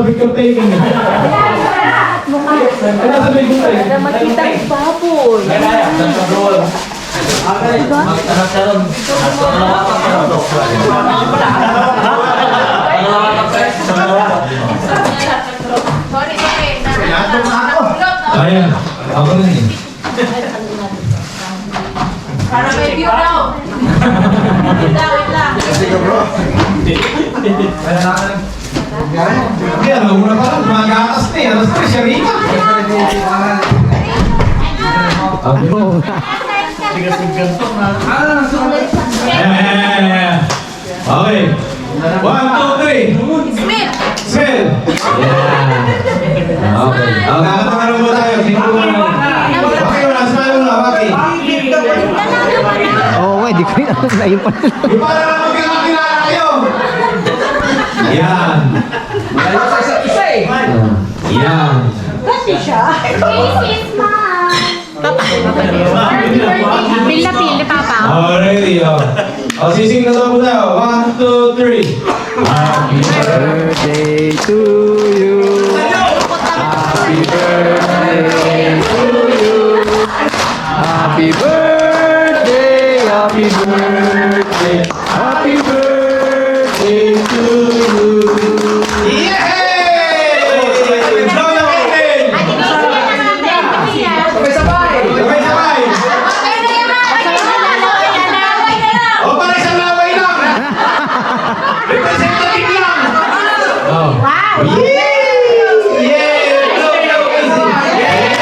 picture taking. Ano sabi ko tayo? Para makita ang baboy. Ayan, ako na eh. Para may view daw. Wait lang. Hindi, una pa lang, magatas na eh. Alas 3, siya rin. Okay. 1, 2, 3. Smith! Smell! Yeah. Okay. Nakakatakarong mo tayo. Okay, wala. Smile mo na. Okay. Oo nga, di ko yun. Ayun pa. Yung para lang magkakakilala kayo. Yan. Yan. Kasi siya. Pil na pil ni Papa. Alrighty, sising na tayo tayo. 1, 2, 3. Happy Birthday to you. Happy birthday to you. Happy birthday, happy birthday, happy birthday to you. Yay! Blow the candle! Sabay-sabay! O, para isang laway lang! Representative lang! Wow! Yay! Blow the candle! Yay!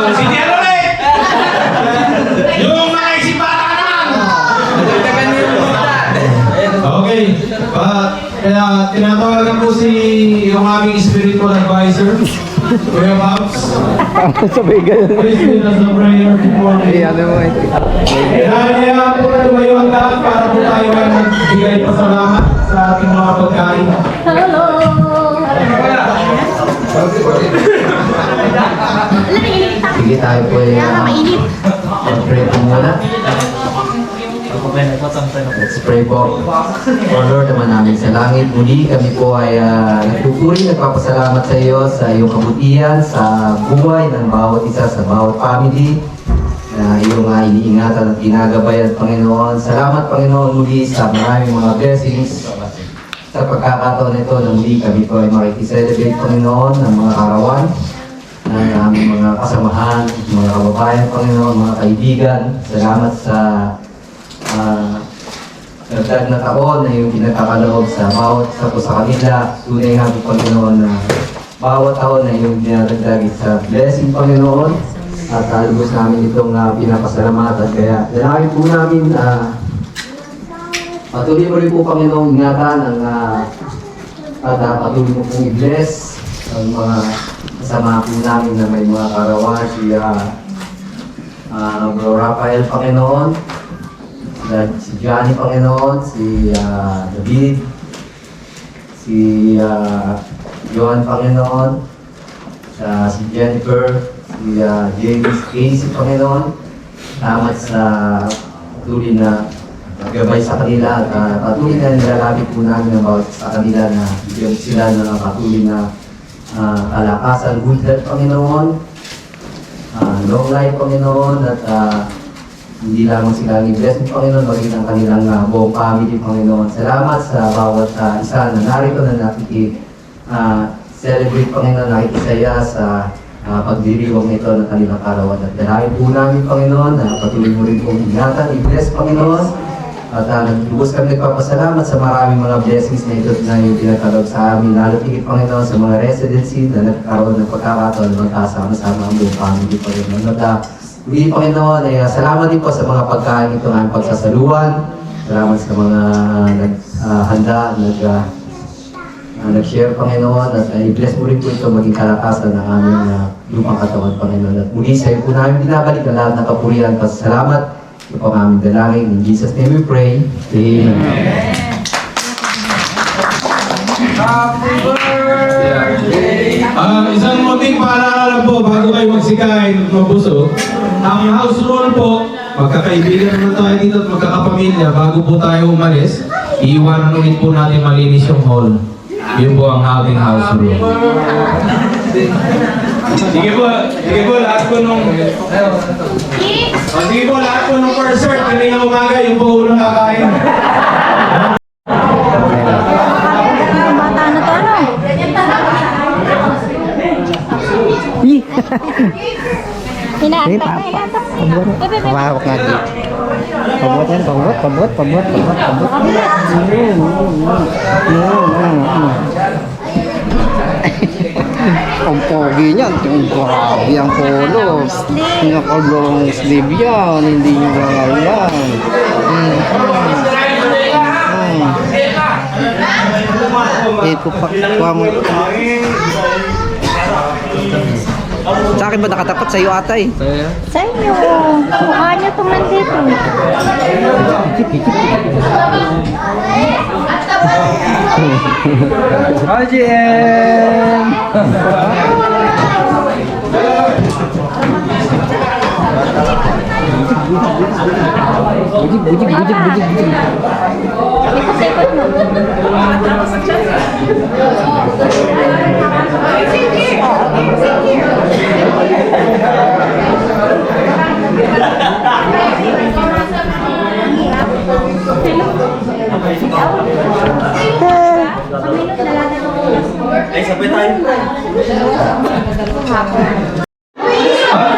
Si Dian ulit! Yung mga isipata naman! Okay. Kaya tinatawagan po yung aming spiritual advisor, Kuya Babs. Sabay ganun. Please lead us in prayer before we... Ano mo ito? Kaya po na tumayo ang lahat para po tayo ay magbigay pasalamat sa ating mga pagkain. Hello! Sige tayo po ay Mainit. mag-pray po muna. Let's pray po. O Lord naman namin sa langit, muli kami po ay nagpupuri, nagpapasalamat sa iyo sa iyong kabutihan, sa buhay ng bawat isa, sa bawat family na iyong iniingatan at ginagabayan, Panginoon. Salamat, Panginoon, muli sa maraming mga blessings sa pagkakataon nito na muli kami po ay makikiselebrate, Panginoon, ng mga karawan ng aming mga kasamahan, mga kababayan, Panginoon, mga kaibigan. Salamat sa dagdag na taon na yung pinagkakaloob sa bawat isa po sa kanila. Tunay nga po, Panginoon, na bawat taon na yung dinadagdag sa blessing, Panginoon. At lubos namin itong pinapasalamatan. Kaya dalangin po namin patuloy mo rin po, Panginoon, ingatan at patuloy mo pong i-bless ang mga kasama po namin na may mga karawan. Si Bro Rafael, Panginoon. Si Johnny, Panginoon, si David, si Johan, Panginoon, si Jennifer, si James Casey, Panginoon. Salamat sa patuloy na gabay sa kanila at patuloy na nilalapit po namin ng bawat sa kanila na bigyan sila ng patuloy na kalakasan, good health, Panginoon, long life, Panginoon, at hindi lamang sila i-bless mo, Panginoon, maging ang kanilang buong family, Panginoon. Salamat sa bawat isa na narito na nakiki-celebrate, Panginoon, nakikisaya sa pagdiriwang nito ng kanilang karawan. At dahil po namin, Panginoon, na patuloy mo rin pong ingatan, i-bless, Panginoon. At lubos kami nagpapasalamat sa maraming mga blessings na ito na yung pinagkalog sa amin. Lalo tigit, Panginoon, sa mga residency na nagkaroon ng pagkakataon na magkasama-sama ang buong family, Panginoon. Hindi, Panginoon, salamat din po sa mga pagkain ito ng pagsasaluhan. Salamat sa mga naghanda, nag-share, Panginoon. At i-bless mo rin po ito maging kalakasan ng aming lupang katawan, Panginoon. At muli sa iyo po namin binabalik ang lahat ng kapurihan. Pasalamat. Ito po ang aming dalangin. In Jesus' name we pray. Amen. Happy birthday! Isang munting paalala po bago kayo magsikain at mabusog. Ang house rule po, magkakaibigan naman tayo dito at magkakapamilya bago po tayo umalis. iiwanan ulit po natin malinis yung hall. Yun po ang ating house room. Sige po, lahat po nung... sige po, lahat po nung first shirt, kanina umaga, yung po unang kakain. Bata na to, ano? Hinatak. Pawawak nga dito. Pabuot yan, pabuot. Ang pogi niyan, yung grabe ang polo. Naka-long sleeve yan, hindi nyo alam. Ito pa mo. Sa akin ba nakatapat sa'yo atay? Sa inyo. Mukha niyo itong nandito. RGM! Budig. Ikot-ikot mo.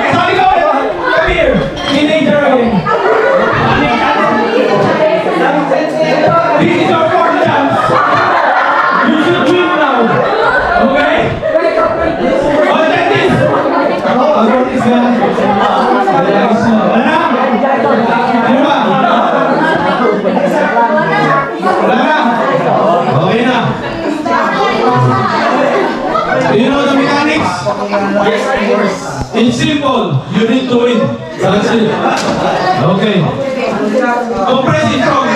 Sorry, come here! Teenager again! This is your fourth chance! You should win now! Okay? Oh, take this! Oh, I got this guy. Relax mo. Wala na? Ano ba? Wala na? Okay na. You know the mechanics? It's simple. You need to win. That's it. Okay. Compress it strong.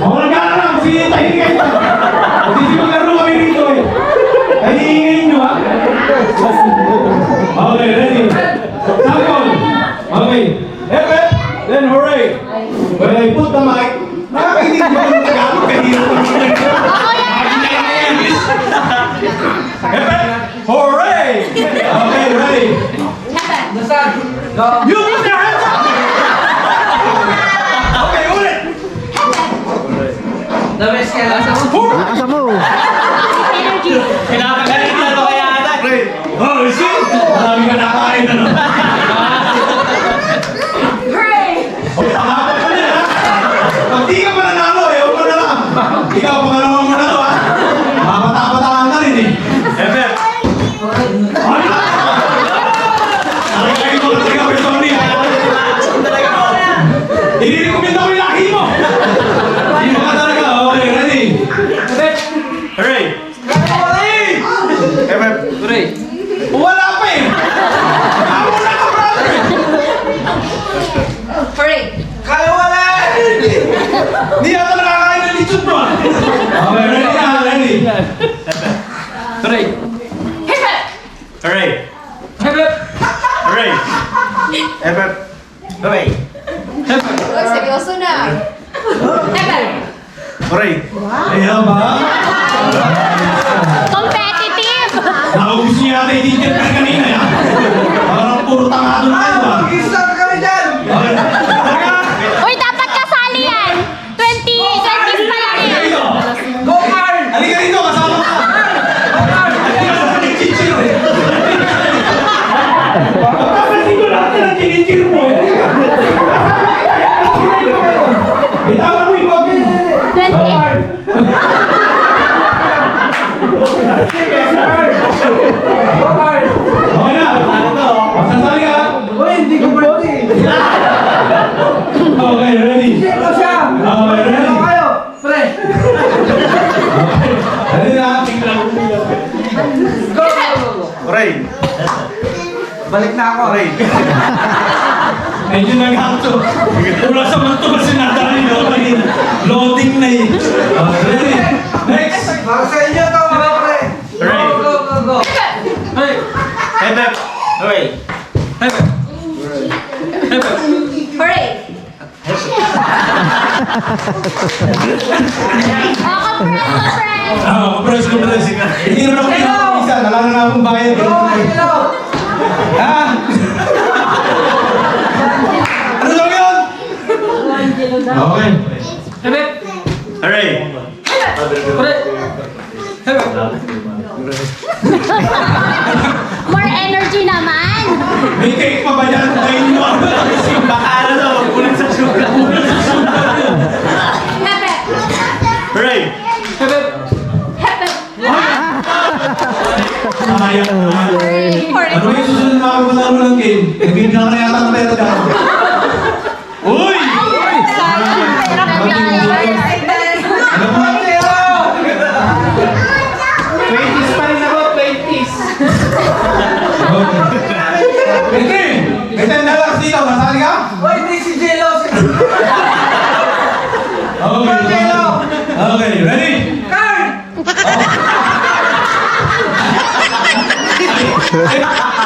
Mawala ka na lang. Sige, tahingin kayo. Hindi maglaro kami rito eh. Tahingin nyo ha. Okay, ready. Sample. Okay. Effort. Then hooray. When I put the mic, nakakainit mo yung Tagalog kanina. Hooray! Okay, ready? You put your hands up! Okay, ulit! Asa mo? Pinapagalit na ito kaya ata. Oh, shit! Marami ka nakain na no? Pangakot ka na ha? Pag di ka pa nanalo, ewan ko na lang. Ikaw, pangalawang mo na to ha? Mapata-pataan ka rin eh. Efe! Ano na? Nakikain mo kasi ikaw, Tony ha? Inirecommend ako yung lahi mo! Hindi mo ka talaga. Okay, ready? Hooray! Hooray! Wala pa eh! Ako na ka, brother! Hooray! Kaya wala eh! Hindi yata nakakain ng lechon bro! Okay, ready na, ready! Hooray! Hooray! Hooray! Hooray! Uy, seryoso na. Hooray! Ayaw ba? Competitive! Naubos niya yata yung teacher ka kanina ya. Parang puro tangado na kayo ba? Mag-start kami dyan! Uy, dapat kasali yan! 20 pa lang yan! Go, Carl! Halika rito, kasama ka! Go, Carl! Halika sa nag-chichir eh! Papapansin ko lahat na nag-chichir mo eh! Bitawan mo yung wag! 20. Okay na! Magsasali ka! Uy, hindi ko pwede! Okay, ready? Okay, ready? Pre! Ready na? Ray! Balik na ako. Ray! Medyo naghanto. Wala sa manto kasi nadali loading. Loading na eh. Ready? Next! Para sa inyo to, mga pre. Ray! Go. Head up! Ray! Hooray! Press ko, press. Hindi naman ako pinapakisa. Nalala na akong bayad. Ha? Ano daw yun? Okay. Hooray! More energy naman. May cake pa ba yan? Kain mo ako. Baka ano daw, magkulang sa sugar. Hepe! Hooray! Hepe! Sayang naman. Hooray! Ano ba yung susunod na makapunta mo ng game? Nagbibigyan ka na yata ng pera dyan. Uy! Ano mo ang pera? 20s pa rin ako, 20s. Hindi! May $10 dito. Masali ka? Uy, hindi si Jello. Okay. Okay, ready?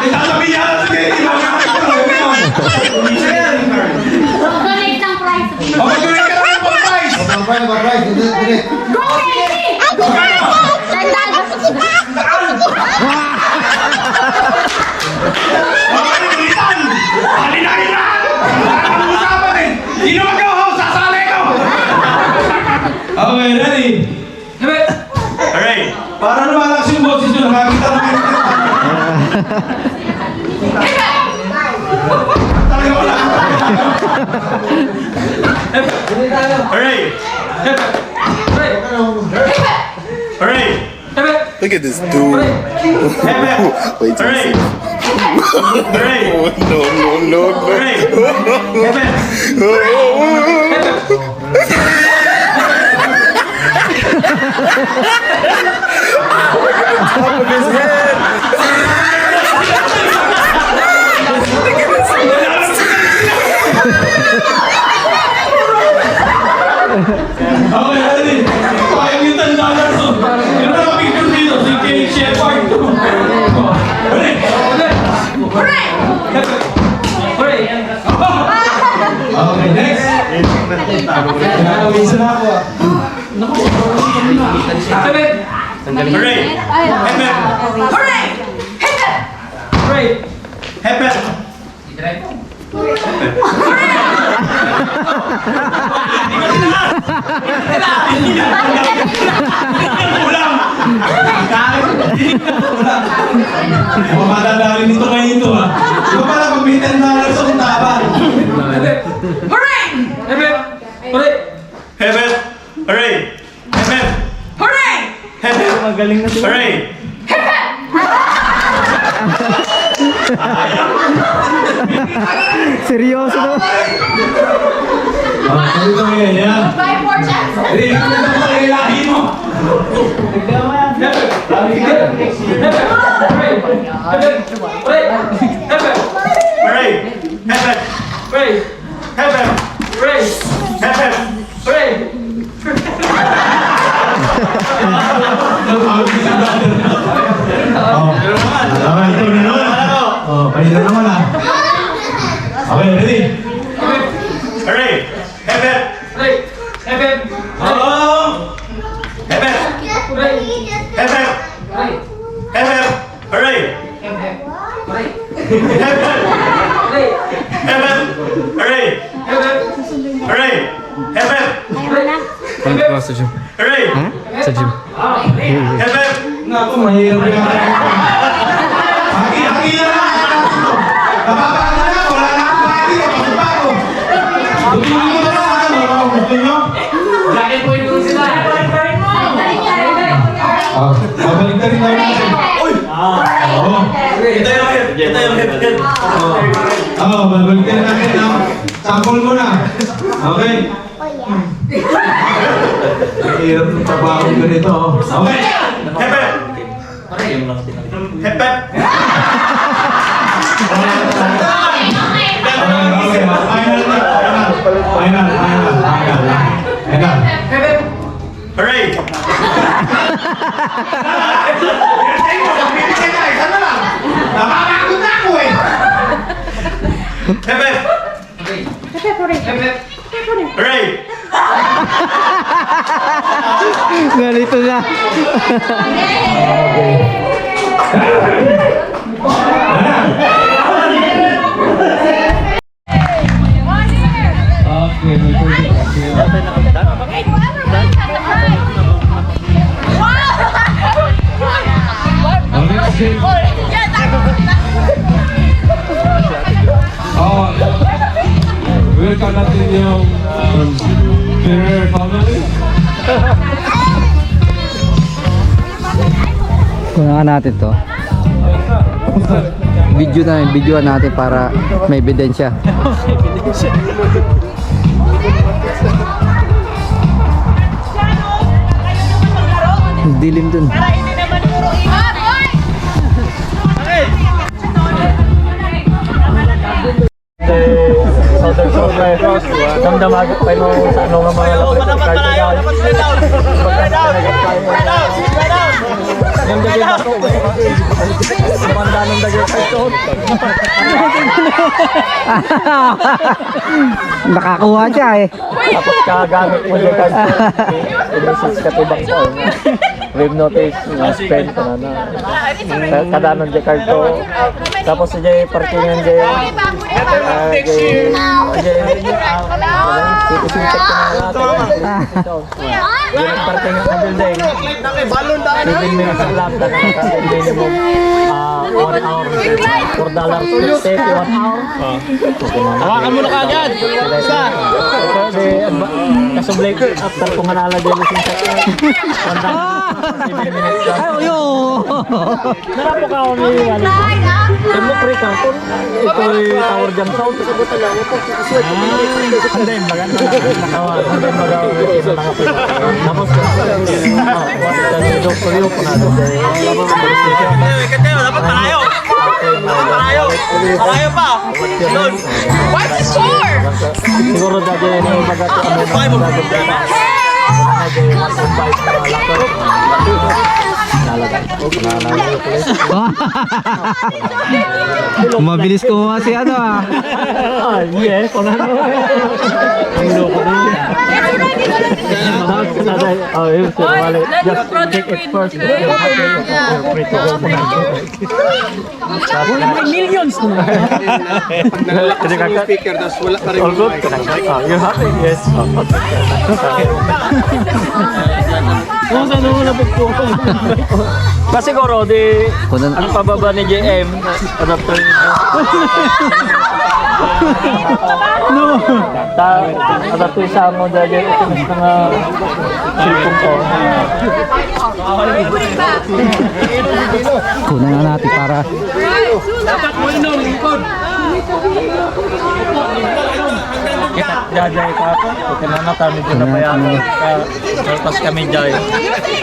Sasabihin niya na sige. Donate ng prize. Mag-donate ka naman po ang prize. Go, Casey! Pagkalitan! Halina-halina! Ang usapan eh! Sino mag-go-host? Sasali ko! Okay, ready? Hooray! Para lumalakas yung boses nyo, nakakita mo kayo. Talaga wala. Hooray! Hooray! Look at this dude. Wait till you Hooray! see. Hooray! No. Hooray! Top of his head. Okay, ready? Sayang yung $10. Yung nakapicture dito, si Kate Shepard. Ready? Hooray! Okay, next. Minsan ako ah. Hooray! Hepe! Hooray! Hepe! Hepe! Ulang! Mamadadali nito ngayon ito ah. Di ba pala pag may $10 sa kuntaban? Hooray! Hepe! Hooray! Hepe! Hooray! Hepe! Magaling na siya. Hooray! Seryoso na. Ano ito ngayon yan? Buy 4 chances! Ready? Ano ito mga ilahi mo? Hooray! Hepe! Hepe! Hepe! Okay, ito na naman. Oh, kanina naman ah. Okay, ready? Hooray! Hepe! Oh! Hepe! Hepe! Hepe! Hooray! Hepe! Hepe! Hooray! Hooray! Hepe! Hooray! Hepe! Naku, mahirap na. Hagi-hagi na lang. Napapaano na, wala na akong hagi. Kapag pa ako. Tutulong mo na lang. Ano, gusto nyo? Babalik na rin tayo natin. Uy! Oo. Ito yung hepe. Oo, babalik na rin natin. Sample mo na. Okay. Mahirap ng trabaho ganito. Okay. Hepe! Hepe! Okay, final. Hooray! Nakakakot na ako eh! Hepe! Ganito na. Okay, may pwede. Ang next game. Welcome natin yung Ferrer family. Kunan natin to. Videoan natin para may ebidensya. Dilim dun. Southern Solar, damdamag pa mo sa ano nga mga Nakakuha siya eh. tapos kagamit mo yung card ko. Inisip ka tibang ko. Wave notice, spend ka na na. Kadanon di card ko. Tapos sa jay parkingan jay. Isintak ko na natin. Yung parkingan ka din din. 7 minutes ang laptop. Minimum 1 hour. $4 stay 1 hour. Hawakan mo na kagad. Isa. Kasublay ko after kung nalagay mo sin sa 7 minutes lang. Ayo. Narapo ka kami ano. Demo pre ka kun ito'y tower jam sound sa buta lang ito. Anday maganda nakawa. Anday magawa ito lang ako. Tapos doktor yo ko na do. Dapat palayo. Palayo pa. What's the score? Siguro dati ni magati ang Mabilis kumuha si ano ah. yes, kung ano. Ang loko na yun. Oh, yun, sir, wala. Just check it first. Wala may millions na. Pag nalalak ka sa speaker, tapos wala ka rin All good? You happy? Yes. Kung saan mo napagpupo. Kasi siguro, di, ang pababa ni JM, adapter no. Adapter sa mo dahil ito mas mga cellphone ko. Kunan na natin para Jajay ka ako. Ito na natin medyo napayan. Tapos kami jay.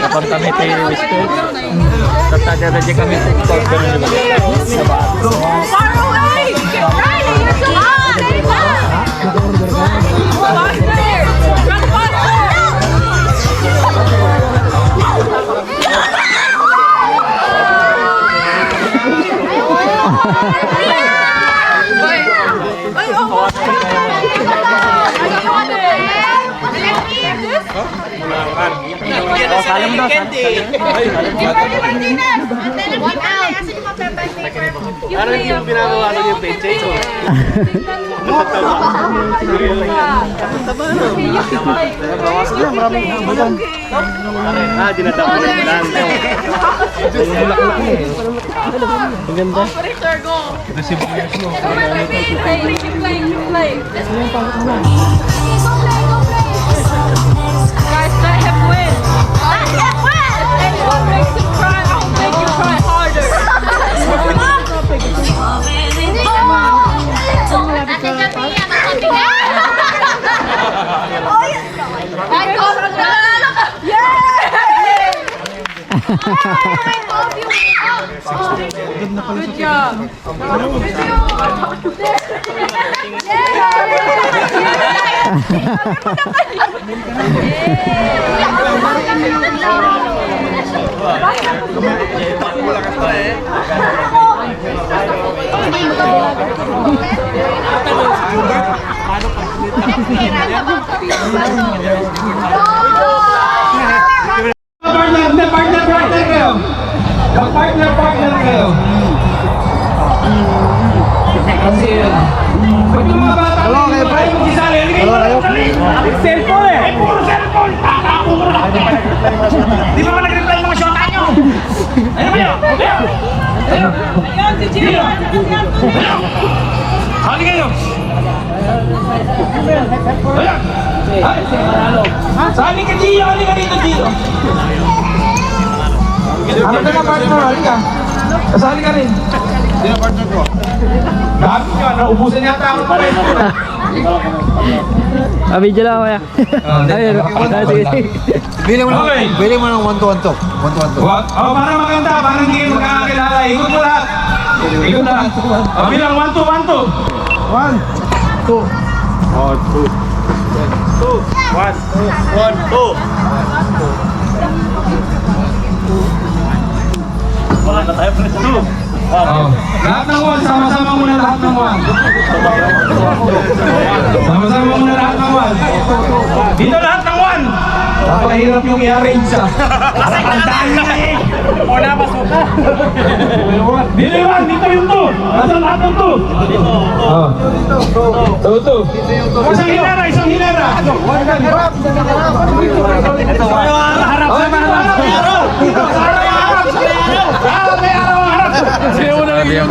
Kapag kami tayo wisto. Tatadadadya kami sa sport. Ganun diba? Far away! Get ready! Let's go! There you go! Faster! Run faster! Ano yung ginagawa ng yung page? Dinatapos na lang. Ang ganda. Operator, go! Keep playing. Guys, let him win. If anyone makes him cry, I'll make you cry harder. Good job. Partner kayo. Kasi yun. Ba't yung mga bata kayo magsisali? Cellphone eh! Ay, puro cellphone! Di ba nag-reply mga shota nyo? Ano ba yun? Ayan, si Gio. Hali kayo! Ayan! Sali ka Gio! Hali ka dito Gio! Ano ka na partner? Hali ka! Kasali ka rin! Hindi na partner ko. Dami nyo, naubusan yata ako pa rin. Video lang kaya. Ayun. Sige. Bilang mo Okay. bilang mo ng 1 to 1 to. 1 to 1 to. Oh, para maganda, parang hindi kayo magkakakilala. Ikot mo lahat. Ikot lahat. Oh, bilang 1, 2, 1, 2. 1, 2. Oh. Lahat ng 1, sama-sama muna lahat ng 1. Sama-sama muna lahat ng 1. Dito lahat ng 1. Napakahirap yung i-arrange sa. Tandaan nyo na eh. O napas mo ka. Dito yung 1, dito yung 2. Nasaan lahat ng 2? Oh. 2. Isang hilera, isang hilera. Harap. Ito, harap. Dito, sa harap yung harap. Harap, may araw ang harap. Sino mo na lang yung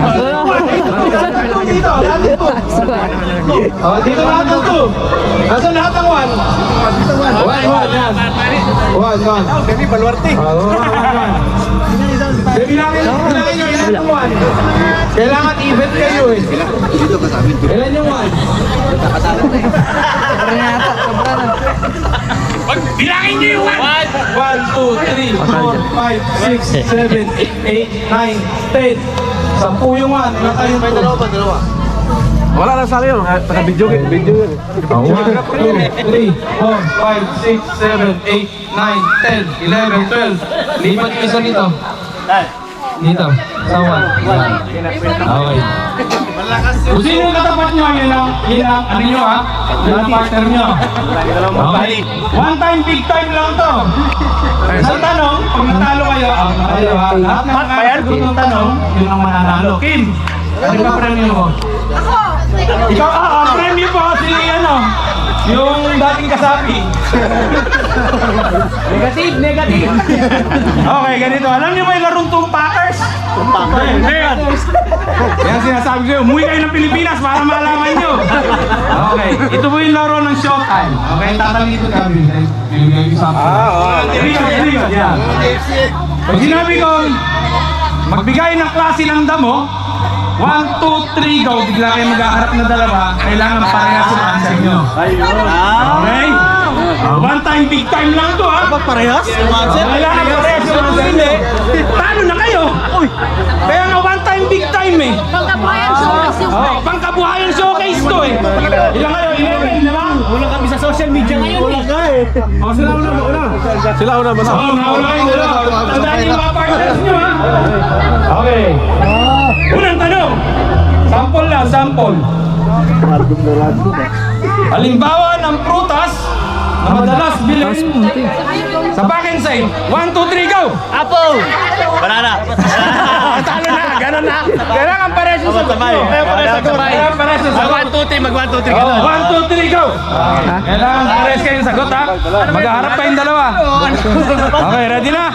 dito, lahat ng 2. Oh, dito lahat ng 2. Nasaan lahat ng 1? 1, yan. 1. Baby, balwarte. Bilangin nyo, ilan yung 1? Kailangan even kayo eh. Ilan yung 1? Bilangin nyo yung 1! 1, 2, 3, 4, 5, 6, 7, 8, 9, 10. 10 yung 1. Ilan tayo may dalawa? Wala na sa akin yun. Naka-video yun. 1, 2, 3, 4, 5, 6, 7, 8, 9, 10, 11, 12. Lipat yung isa dito. Dito. Sa 1. Okay. Kung sino yung katapat nyo, yun ang ano nyo ha? Yun ang partner nyo. Okay. One time, big time lang to. Sa tanong, pag natalo kayo, lahat ng mga ng tanong, yun ang mananalo. Kim, ano ba premyo mo? Ikaw, premyo po si ano, yung dating kasapi. Negative. Okay, ganito. Alam niyo ba yung larong tumpakers? Tumpakers. Yan sinasabi ko sa'yo, umuwi kayo ng Pilipinas para malaman nyo. Okay, ito po yung laro ng Showtime. Okay, tatalong ito kami. Bibigay ko sa akin. Yan. Pag sinabi ko, magbigay ng klase ng damo, 1, 2, 3, go. Bigla kayo maghaharap na dalawa. Kailangan parehas yung answer nyo. Okay? One time, big time lang to ha. Dapat parehas? Kailangan parehas yung answer nyo. Talo na kayo. Kaya nga one time, big time eh. Pagkabuhayan showcase yung Pangkabuhayan showcase to eh. Ilan kayo? 11, di ba? Wala kami sa social media ngayon. Wala ka eh. Sila una. Sila una ba? Oo, nauna kayo dalawa. Tandaan yung mga partners nyo ha. Okay. Unang tanong. Sample lang, sample. Halimbawa ng prutas na madalas bilhin sa back and side. 1, 2, 3, go! Apple! Banana! Talo na, gano'n na. Kailangan pares yung sagot mo. Kailangan pares yung sagot. 1, 2, 3, mag 1, 2, 3 Oh, 1, 2, 3, go! Kailangan pares kayong sagot ha. Maghaharap kayong dalawa. Okay, ready na?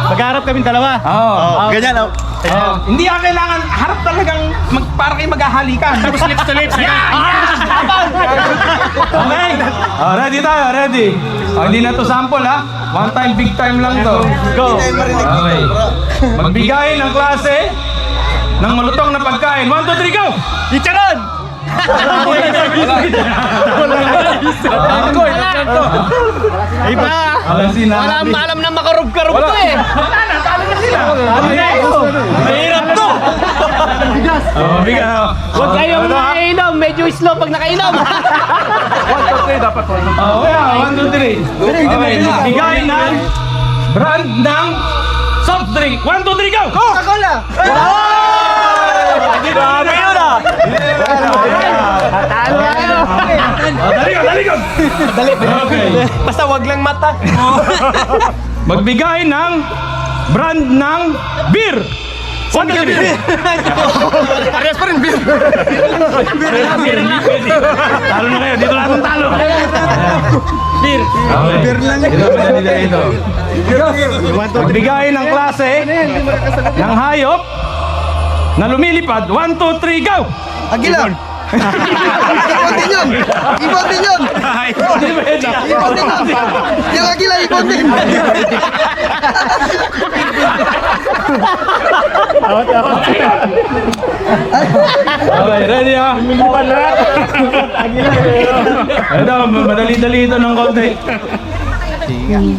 Magharap kami dalawa. Oo. Ganyan oh. Hindi kailangan harap talagang para kayo maghahalikan. Tapos lips to lips. Okay? Ready tayo, ready. Hindi na to sample ha. One time, big time lang to. Go. Okay. Magbigay ng klase ng malutong na pagkain. 1, 2, 3, go! Chicharon! Iba! Wala alam na makarub-karub to eh. Wala na, talo na sila. Mahirap to! Bigas. Huwag kayong nakainom. Medyo slow pag nakainom. 1, 2, 3 dapat. Kaya, 1, 2, 3. Okay, magbigay ng brand ng soft drink. 1, 2, 3, go! Coca-Cola! Grabe yun ah! Talo kayo! Dalikod! Okay. Basta wag lang mata. Magbigay ng brand ng beer. One, two, three. Parehas pa rin, beer. Talo na kayo, dito lahat ng talo. Beer. Okay. Beer lang. Ito. Magbigay ng klase ng hayop na lumilipad. 1, 2, 3, go! Agila! Ibon din yun! Ibon din yun! Ibon din yun! Yung agila, ibon din! Okay, ready ha? Ito, madali-dali ito ng konti.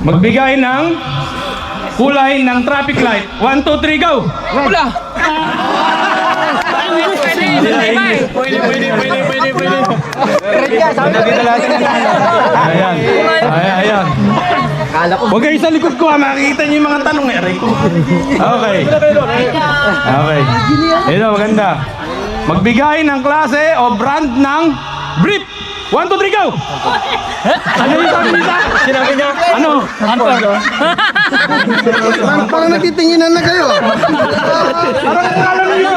Magbigay ng kulay ng traffic light. 1, 2, 3, go! Wala. Pwede. Ayan. Huwag kayo sa likod ko ha, makikita niyo yung mga tanong eh. Aray ko. Okay. Ito, maganda. Magbigay ng klase o brand ng brief. 1, 2, 3, go! Ano yung sabi nila? Sinabi niya. Ano? Parang nagtitinginan na kayo!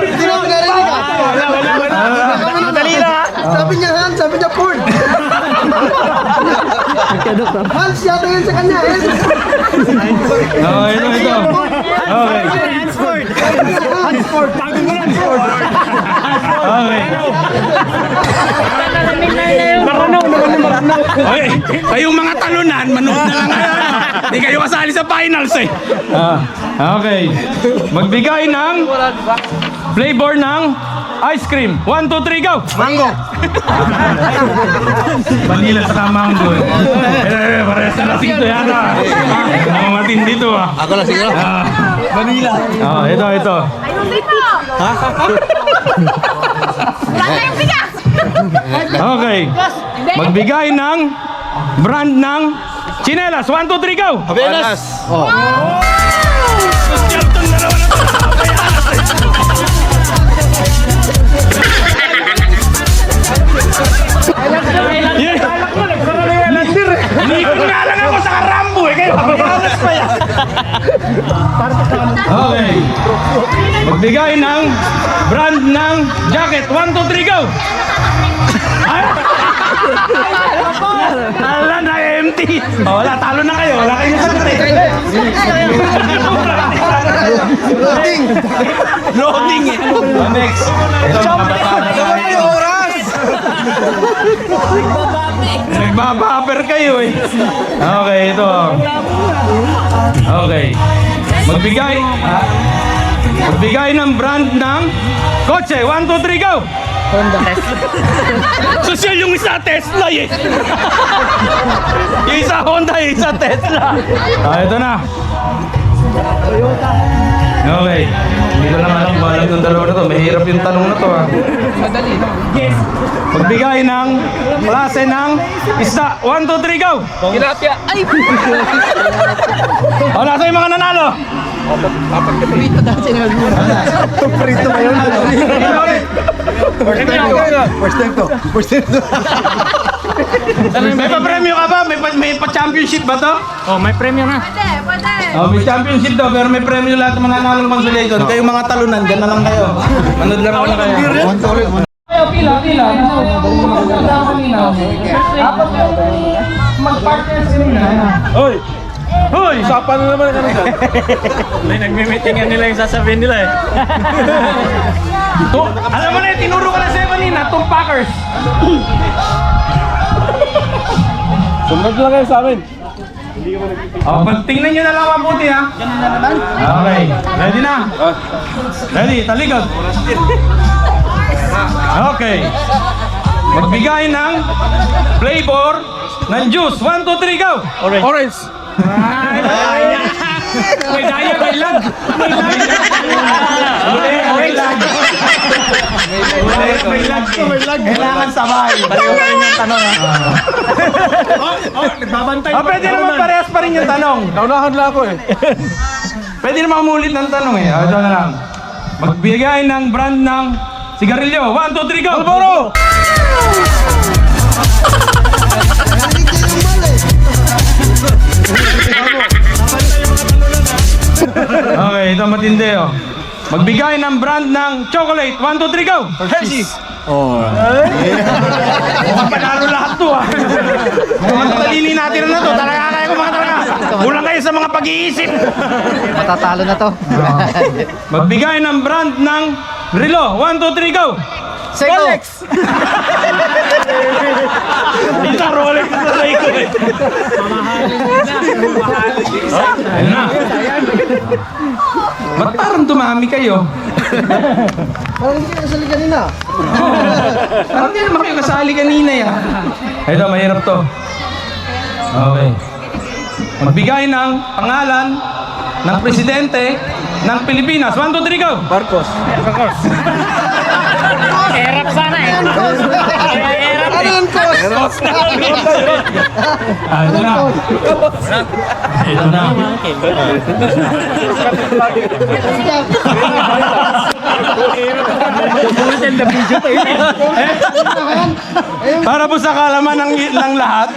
Hindi mo pinarinig ka! Madali lang ha. Sabi niya Hans, sabi niya Ford! Hans, yata yun sa kanya eh! Okay, ito. Okay. Okay. Maranaw. Okay, kayong mga talunan, manood na lang kayo. Hindi kayo kasali sa finals eh. Okay. Magbigay ng flavor ng ice cream. 1, 2, 3, go! Mango! Vanilla saka mango eh. Parehas na lasing ito yata. Matindi to ah. Ako lang siguro. Vanilla. Ito. Okay. Magbigay ng brand ng chinelas. 1, 2, 3, go! Avenas! Inikot nga lang ako sa Karambo eh. Kayo, Avenas pa yan. Okay. Magbigay ng brand ng jacket. 1, 2, 3, go! Ay! Wala na empty. Wala, talo na kayo. Wala kayong sagot eh. Loading eh. Next. Ito mga oras. Nagbabuffer kayo eh. Okay, ito. Okay. Magbigay ng brand ng kotse. 1, 2, 3, go! Social yung isa Tesla eh. Yung isa Honda, yung isa Tesla. Ito na. Okay. Hindi ko lang alam kung alam ng dalawa na to. Mahirap yung tanong na to ha. Yes. Magbigay ng klase ng isda. 1, 2, 3, go! Tilapia. Ay! O, nasa yung mga nanalo? Prito ba yun? First time to. May pa-premyo ka ba? May pa-championship ba to? Oh, may premyo na. Oh, may championship daw, pero may premyo lahat ng mananalo ng consolation. Kayong mga talunan, dyan na lang kayo. Manood lang ako na kayo. Kayo, pila. Maganda ako kanina. Apat yung mag-partners kanina. Hoy! Usapan na naman kanina. May nagme-meetingan nila yung sasabihin nila eh. Alam mo na, tinuro ko na sa'yo kanina, itong Packers. Sunod lang kayo sa amin. Tingnan nyo na lang mabuti ha. Okay, ready na? Ready, talikod. Okay. Magbigay ng flavor ng juice. 1, 2, 3, go! Orange. May daya, may lag. May lag. Kailangan sabay. Pareho pa rin yung tanong ha. Nagbabantay. Pwede naman parehas pa rin yung tanong. Naunahan lang ako eh. Pwede naman umulit ng tanong eh. Ito na lang. Magbigay ng brand ng sigarilyo. 1, 2, 3, go! Malboro! Okay, ito matindi oh. Magbigay ng brand ng chocolate. 1, 2, 3, go! Hershey's! Mukhang panalo lahat to ah. Mga tatalini natin na to. Talaga kaya ko mga talaga. Kulang kayo sa mga pag-iisip. Matatalo na to. Magbigay ng brand ng relo. 1, 2, 3, go! Rolex! Hindi na Rolex na sa iko eh. Ayun na. Ba't parang dumami kayo? Parang hindi ka nasali kanina. Parang hindi naman kayo kasali kanina yan. Ito, mahirap to. Okay. Magbigay ng pangalan ng presidente ng Pilipinas. 1, 2, 3, go! Marcos. Erap sana eh. Erap Ano yun, Cos? Ito na. Ito na. Para po sa kalaman ng lahat,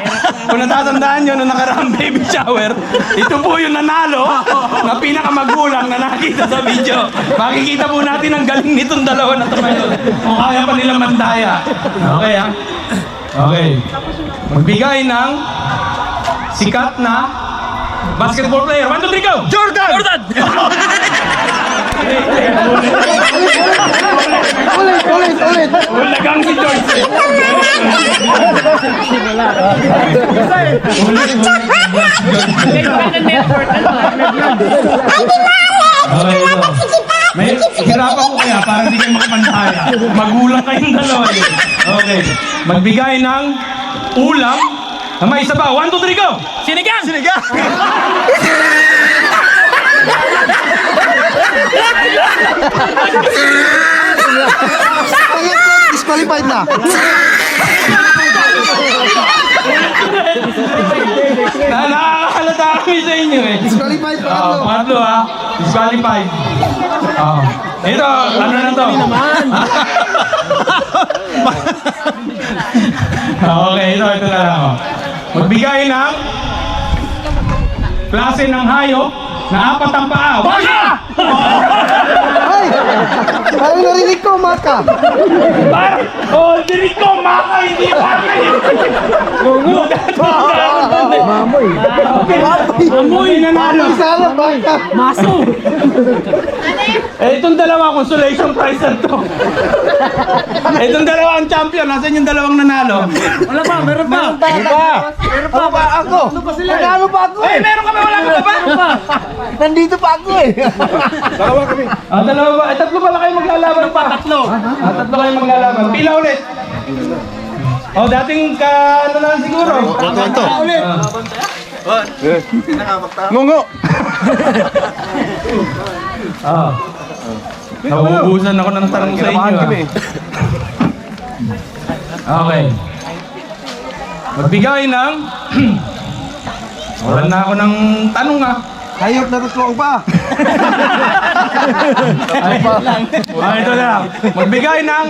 kung natatandaan nyo nung nakaraang baby shower, ito po yung nanalo na pinakamagulang na nakita sa video. Makikita po natin ang galing nitong dalawa na tumayo. Kung kaya pa nilang mandaya. Okay ha? Okay. Magbigay ng sikat na basketball player. 1, 2, 3, go! Jordan! Jordan! Ulit! Ulagang si George. Okay, ito. May hirapan ko kaya para hindi kayo makapantaya. Magulang kayong dalawa eh. Okay. Magbigay ng ulam na may isa pa. 1, 2, 3, go! Sinigang! Sinigang! Disqualified na. Nakakahalata kami sa inyo eh. Disqualified pa Oo, pangatlo ha. Disqualified. Oo. Ito, ano na to? Okay, ito na lang. Oh. Magbigay ng klase ng hayop na 4 ang paa. Wala! Ay! Parang narinig ko, Maka. Oh, dinig ko, maka, hindi maka. Mamoy. Amoy na nalo. Sana, Maka. Eh, itong dalawa, consolation prize na to. Itong dalawa ang champion. Nasaan yung dalawang nanalo? Wala pa, meron pa. Meron pa ako. Nagano pa ako Eh, meron kami, wala ka pa ba? Nandito pa ako eh. Ah, dalawa ba? Eh, tatlo pala kayo maglalaban pa. Tatlo. Ah, tatlo kayo maglalaban. Pila ulit. Oh, dating ka, ano lang siguro. Ito. Ulit. Ngungo. Ah. Nauubusan ako ng tanong sa inyo. Okay. Magbigay ng... Wala na ako ng tanong ah. Hayop na tutuwang pa. Ah, ito na lang. Magbigay ng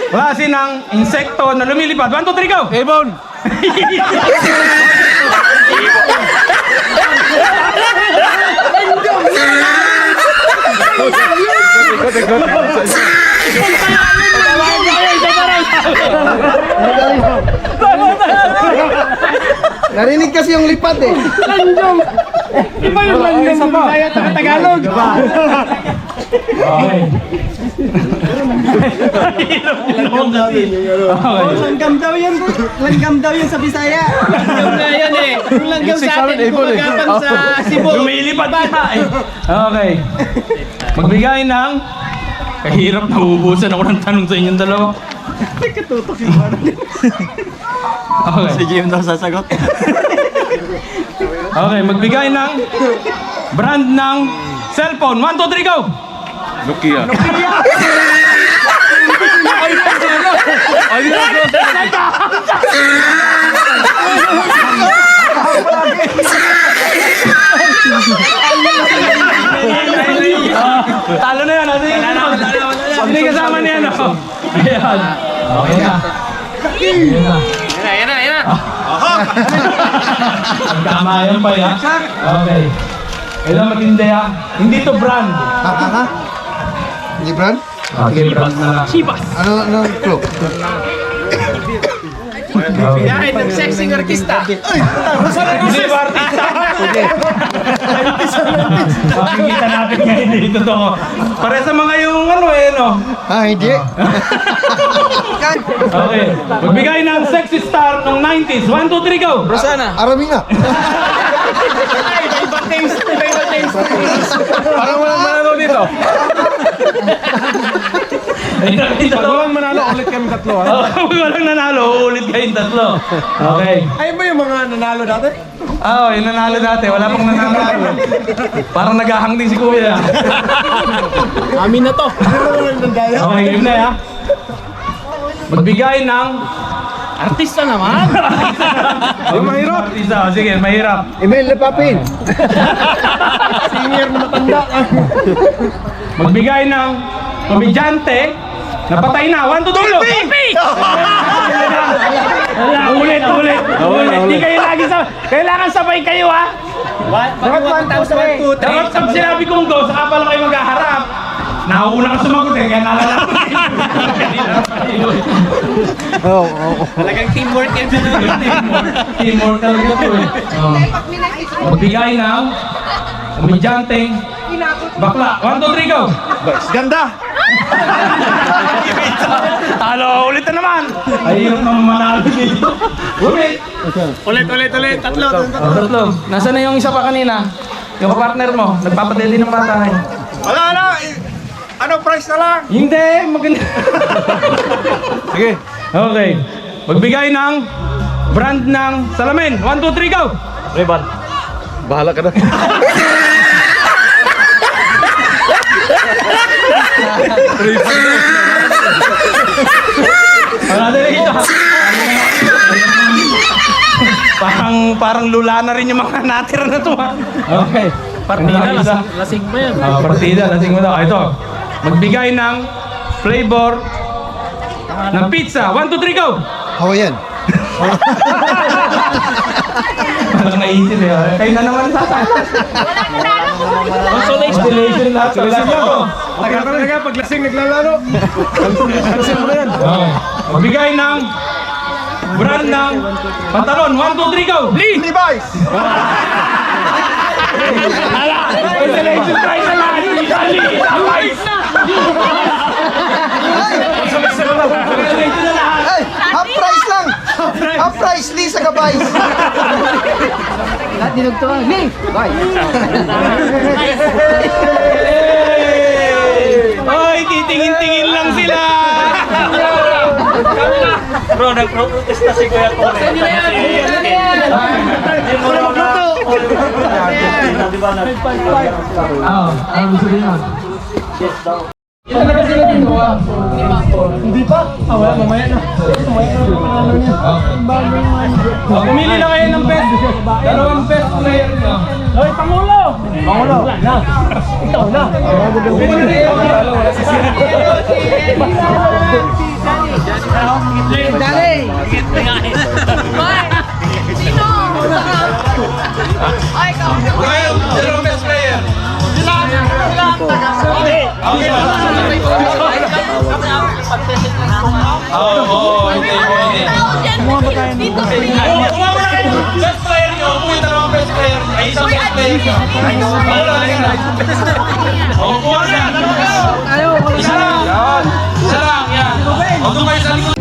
klase ng insekto na lumilipad. 1, 2, 3, go! Ibon. Narinig kasi yung lipat eh. Iba yung langgam sa Bisaya at Tagalog. Okay. Langgam daw yan. Langgam daw yan sa Bisaya. Langgam na yan eh. Yung langgam sa atin, gumagapang sa Cebu. Lumilipad ka eh. Okay. Magbigay ng... Kahirap, nauubusan ako ng tanong sa inyong dalawa. Katutok yung parang. Okay. Si Jim daw sasagot. Okay, magbigay ng brand ng cellphone. 1, 2, 3, go! Nokia. Talo na yan. Hindi kasama niya, no? Ayan. Okay na. Ayan na. Ang tama yan pa yan. Okay. Kailan matindi ha? Hindi to brand. Libran? Okay, brand na lang. Ano clue? Yan, ng sexy artista. Hindi ba artista? Makikita natin ngayon dito to. Pare sa mga yung ano no? Hindi. Okay. Magbigay ng sexy star ng 90s. 1, 2, 3, go! Rosana. Arami nga. Ibang taste. Parang walang manalo dito. Pag walang manalo, ulit kami tatlo. Pag walang nanalo, ulit kayong tatlo. Okay. Ay ba yung mga nanalo dati? Oo, yung nanalo dati. Wala pang nanalo. Parang naghahang din si Kuya. Amin na to. Okay, yun na ha. Magbigay ng... Artista naman. Yung mahirap. Artista. Sige, mahirap. Email na papin. Senior na matanda. Magbigay ng komedyante na patay na. 1, 2, 3, go! Ulit. Hindi kayo lagi sa... Kailangan sabay kayo ha. Dapat 1,000. Dapat pag sinabi kong go, saka pala kayo maghaharap. Nauna ka sumagot eh, kaya nalala ko. Talagang teamwork yan. Teamwork talaga ito eh. Magbigay ng komedyanteng bakla. 1, 2, 3, go! Ganda. Talo, ulit na naman! Ayun ang manalo dito. Ulit! Ulit. Tatlo. Tatlo. Nasaan na yung isa pa kanina? Yung partner mo, nagpapadeli ng bata. Wala. Ano price na lang? Hindi, maganda. Sige. Okay. Magbigay ng brand ng salamin. 1, 2, 3, go! Reban. Bahala ka na. Parang lula na rin yung mga natira na to ha. Okay. Partida, Lasing mo yan. partida, lasing mo daw. Ito. Magbigay ng flavor ng pizza. 1, 2, 3, go! Hawaiian. Parang naisip eh. Kayo na naman sasala. Consolation lahat. Tagal talaga pag lasing naglalaro. Lasing mo na yan. Okay. Magbigay ng brand ng pantalon. 1, 2, 3, go! Levi's. Consolation prize na lahat. Consolation na lahat. Hey, half price lang. Half price, Lisa Gabay. Lahat dinugtungan. Lee, bye. Oy, titingin-tingin lang sila. Bro, nag-protest na si Kuya Tore. Gusto din yun. Ito na ba sila dito? Hindi pa? Wala, mamaya na. Pumili na kayo ng best. Dalawang best player nyo. Hoy, Pangulo! Wala na. Ikaw na. Dali! Sino? Ay, ikaw. Dalawang best player. Dito, Umama na kayo. Best player nyo. Kung yung dalawang best player. Ay, isang best player nyo. Kuha na. Isa lang. Isa lang. Yan. O, doon kayo sa likod.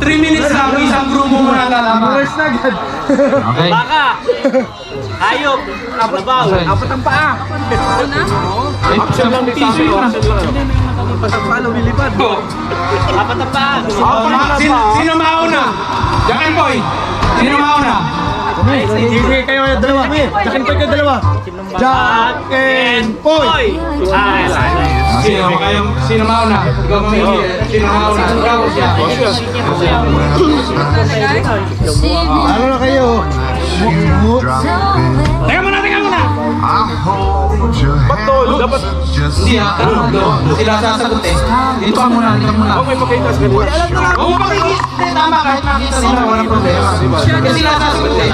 3 minutes lang, isang grupo mo na lalaman. Okay. Baka! Hayop! Kalabaw! Apat ang paa! Action lang dito. Apat ang paa! Sino mauna? Jack and Boy. Sino mauna? Sige kayo yung dalawa! Jack and Boy kayo dalawa! Jack and Boy! Sino mauna? Ikaw mamili. Sino mauna? Ikaw o siya? Ano na kayo? Teka muna! Ba't to? Dapat... Hindi ha, tanong doon. Sila sasagot eh. Dito ka muna, dito ka muna. Huwag may pakitas ka nila. Huwag mo pakikita. Tama, kahit makita sila, walang problema. Kasi sila sasagot eh.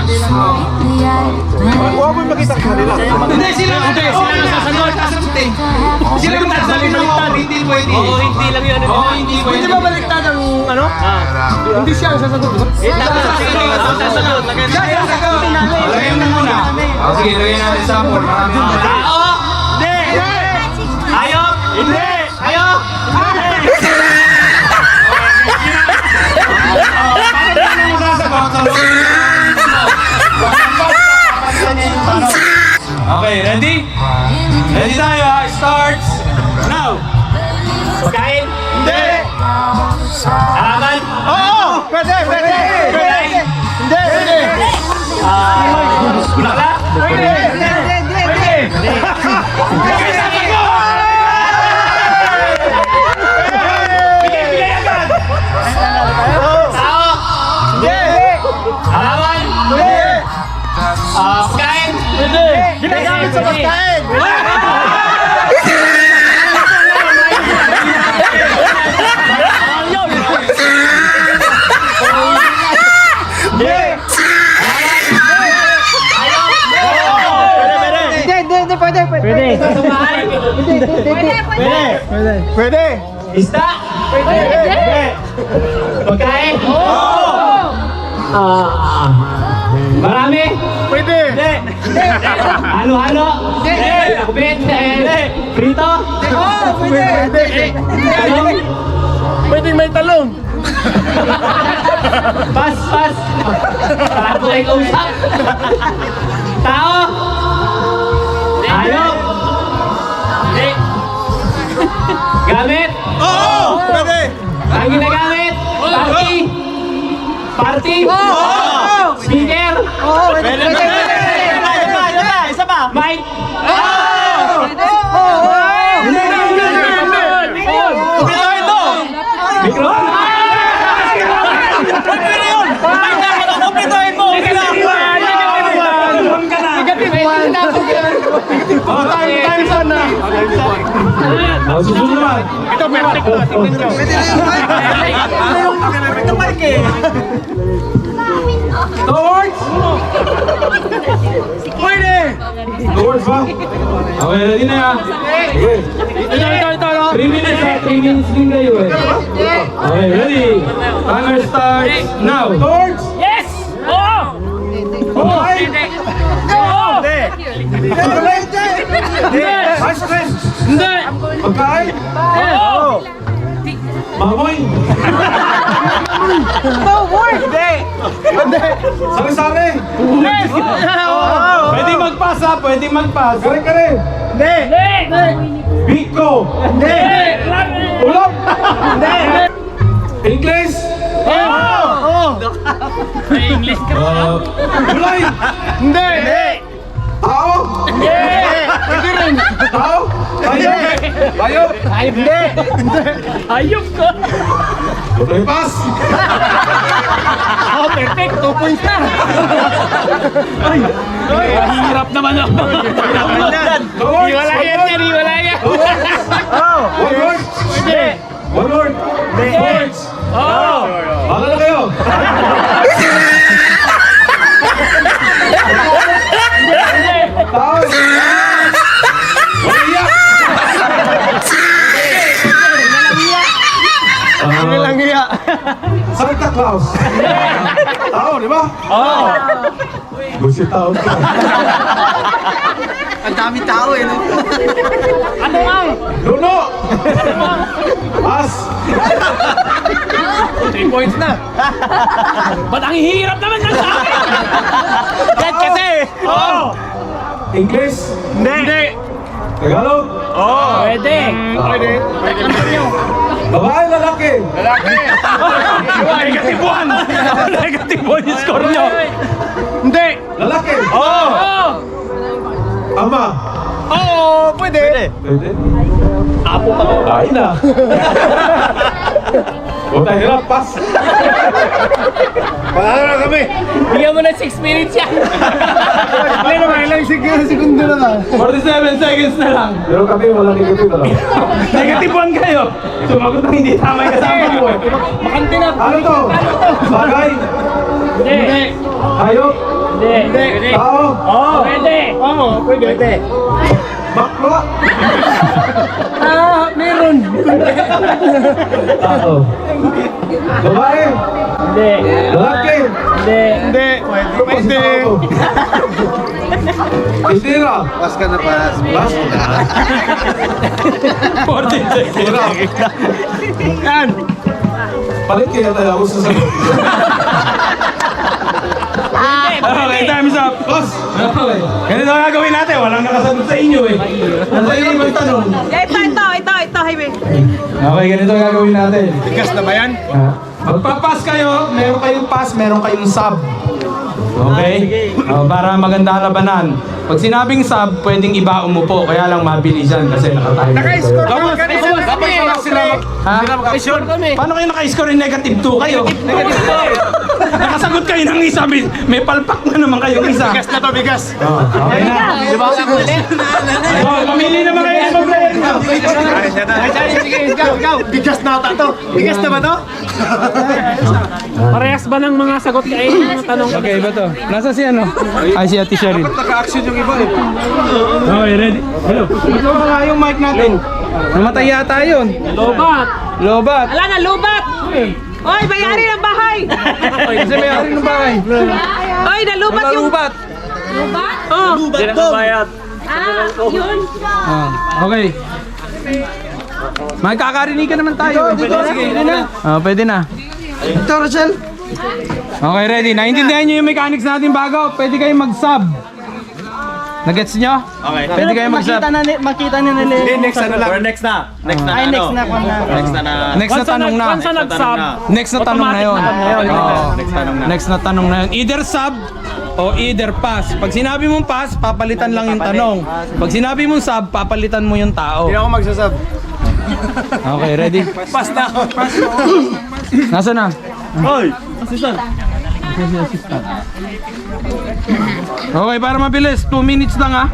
Huwag may pakita ka nila. Hindi, sila sasagot eh. Sila yung sasagot ng oo, hindi pwede. Oo, hindi lang yun. Oo, hindi pwede. Hindi ba baliktad ang ano? Hindi siya ang sasagot. Sasagot. Lagyan mo muna. Sige, lagyan natin sample. Marami mga Tao! Hindi! Hayop! Hindi! Hayop! Okay, ready? Ready tayo ha? Starts now! Kain? Hindi! Halaman? Oo! Pwede! Kain? Hindi! Bula? Pwede! Bigay agad! Tao? Hindi! Halaman? Pwede! Kain? Ginagamit sa pagkain! Hindi, pwede! Pwede! Isda? Pagkain? Marami? Pwede! Halo-halo? Kubit? Prito? Pwede! Pwede may talong! Pas! Parang ko kayo kausap. Tao? Hayop? Gamit? Oo! Pwede! Ang ginagamit? Party? Speaker? Pwede! Isa pa? Mic? Mikro? Time sana! Susunod naman. Ito, perfect to. Tingnan nyo. Ito, mic eh. Towards! Pwede! Towards ba? Okay, ready na yan. Okay. Ito. 3 minutes ha, 3 minutes din kayo eh. Okay, ready? Timer starts now. Towards! Yes! Oo! Hindi! Hindi! Pagkain! Oo! Baboy! Hindi! Sari-sari! Pwede mag-pass ha, pwede mag-pass. Kare-kare! Hindi! Biko! Hindi! Ulap! English! English ka. Gulay! Hindi! Tao! Hindi rin! Tao! Hayop! Hayop! Hindi! Ayop ka. Okay, pass! Perfect! 2 points na! Hirap naman ako. Towards! Wala yan. One word! Hindi. One word! Towards! Oo. Bala na kayo! Tao! Waliyak! Lang hiya! Santa Claus! Tao, di ba? Oo. Gusto tao ka. Ang dami tao eh, no? Ano ang? Luno! Pass! points na. Ba't ang hirap naman ng sa akin? Yan kasi! Oo! English? Hindi! Tagalog? Oo! Pwede! Pwede! Babae, lalaki? Negative 1! Negative 1 yung score nyo! Hindi! Lalaki? Oo! Ama? Oo! Pwede! Pwede? Apo pa ko. Kain na. Huwag tayo hirap, pass. Panalo na kami. Bigyan mo na 6 minutes yan! Hindi naman, ilang segundo na lang. 47 seconds na lang. Pero kami, walang negative na lang. Negative 1 kayo! Sumagot ng hindi tama yung kasama mo eh. Makante na! Ano to? Bagay? Hindi! Hayop? Hindi! Tao? Oo! Pwede! Oo! Pwede! Bakla? Meron! Tao? Babae? Hindi! Lalaki? Hindi! Hindi! Pwede. Titira? Pas ka na pas. Pass? 14 seconds! Yan! Palit kaya tayo ako sa sagot. Okay, time's up! Boss! Okay. Ganito ang gagawin natin, walang nakasagot sa inyo eh. Nasa inyo yung tanong. Ito, highway. Okay, ganito ang gagawin natin. Tigas na ba yan? Magpapas kayo, meron kayong pass, meron kayong sub. Okay? Para maganda ang labanan. Pag sinabing sub, pwedeng iba umupo, kaya lang mabilisan kasi nakatayo. Naka-score naman kanina kami! Ha? Naka-score kami! Paano kayo naka-score yung negative 2 kayo? Negative 2! Nakasagot kayo ng isa, may palpak na naman kayong isa. Bigas na to, bigas! Okay na. Di ba? Mamili naman kayo ng player nyo. Sige, ikaw! Bigas na ata to! Bigas na ba to? Parehas ba ng mga sagot kayo ng tanong? Okay, ba to? Nasa si ano? Ay, si Ate Sheryl. Naka-action yung iba eh. Okay, ready? Hello. Ito nga yung mic natin. Namatay yata yun. Lobat! Lobat. Wala na, lubat! Oy, bayari ng bahay! Kasi may ari ng bahay. Oy, nalubat yung... Lubat. Lubat? Oh. Hindi na kabayad. Yun. Okay. Magkakarinigan naman tayo. Dito, pwede na. Pwede na. Ito, Rachel. Okay, ready. Naintindihan nyo yung mechanics natin bago. Pwede kayo mag-sub. Nagets nyo? Okay. Pwede kayo mag-sub. Makita na nila. Next na lang. Or next na. Next na Ay, next na. Next na tanong na. Once na nag-sub, Next na tanong na yun. Next tanong na. Next na tanong na yun. Either sub o either pass. Pag sinabi mong pass, papalitan lang yung tanong. Pag sinabi mong sub, papalitan mo yung tao. Hindi ako magsasab. Okay, ready? Pass na. Pass. Nasaan na? Hoy! Assistant. Okay, para mabilis. 2 minutes lang ha.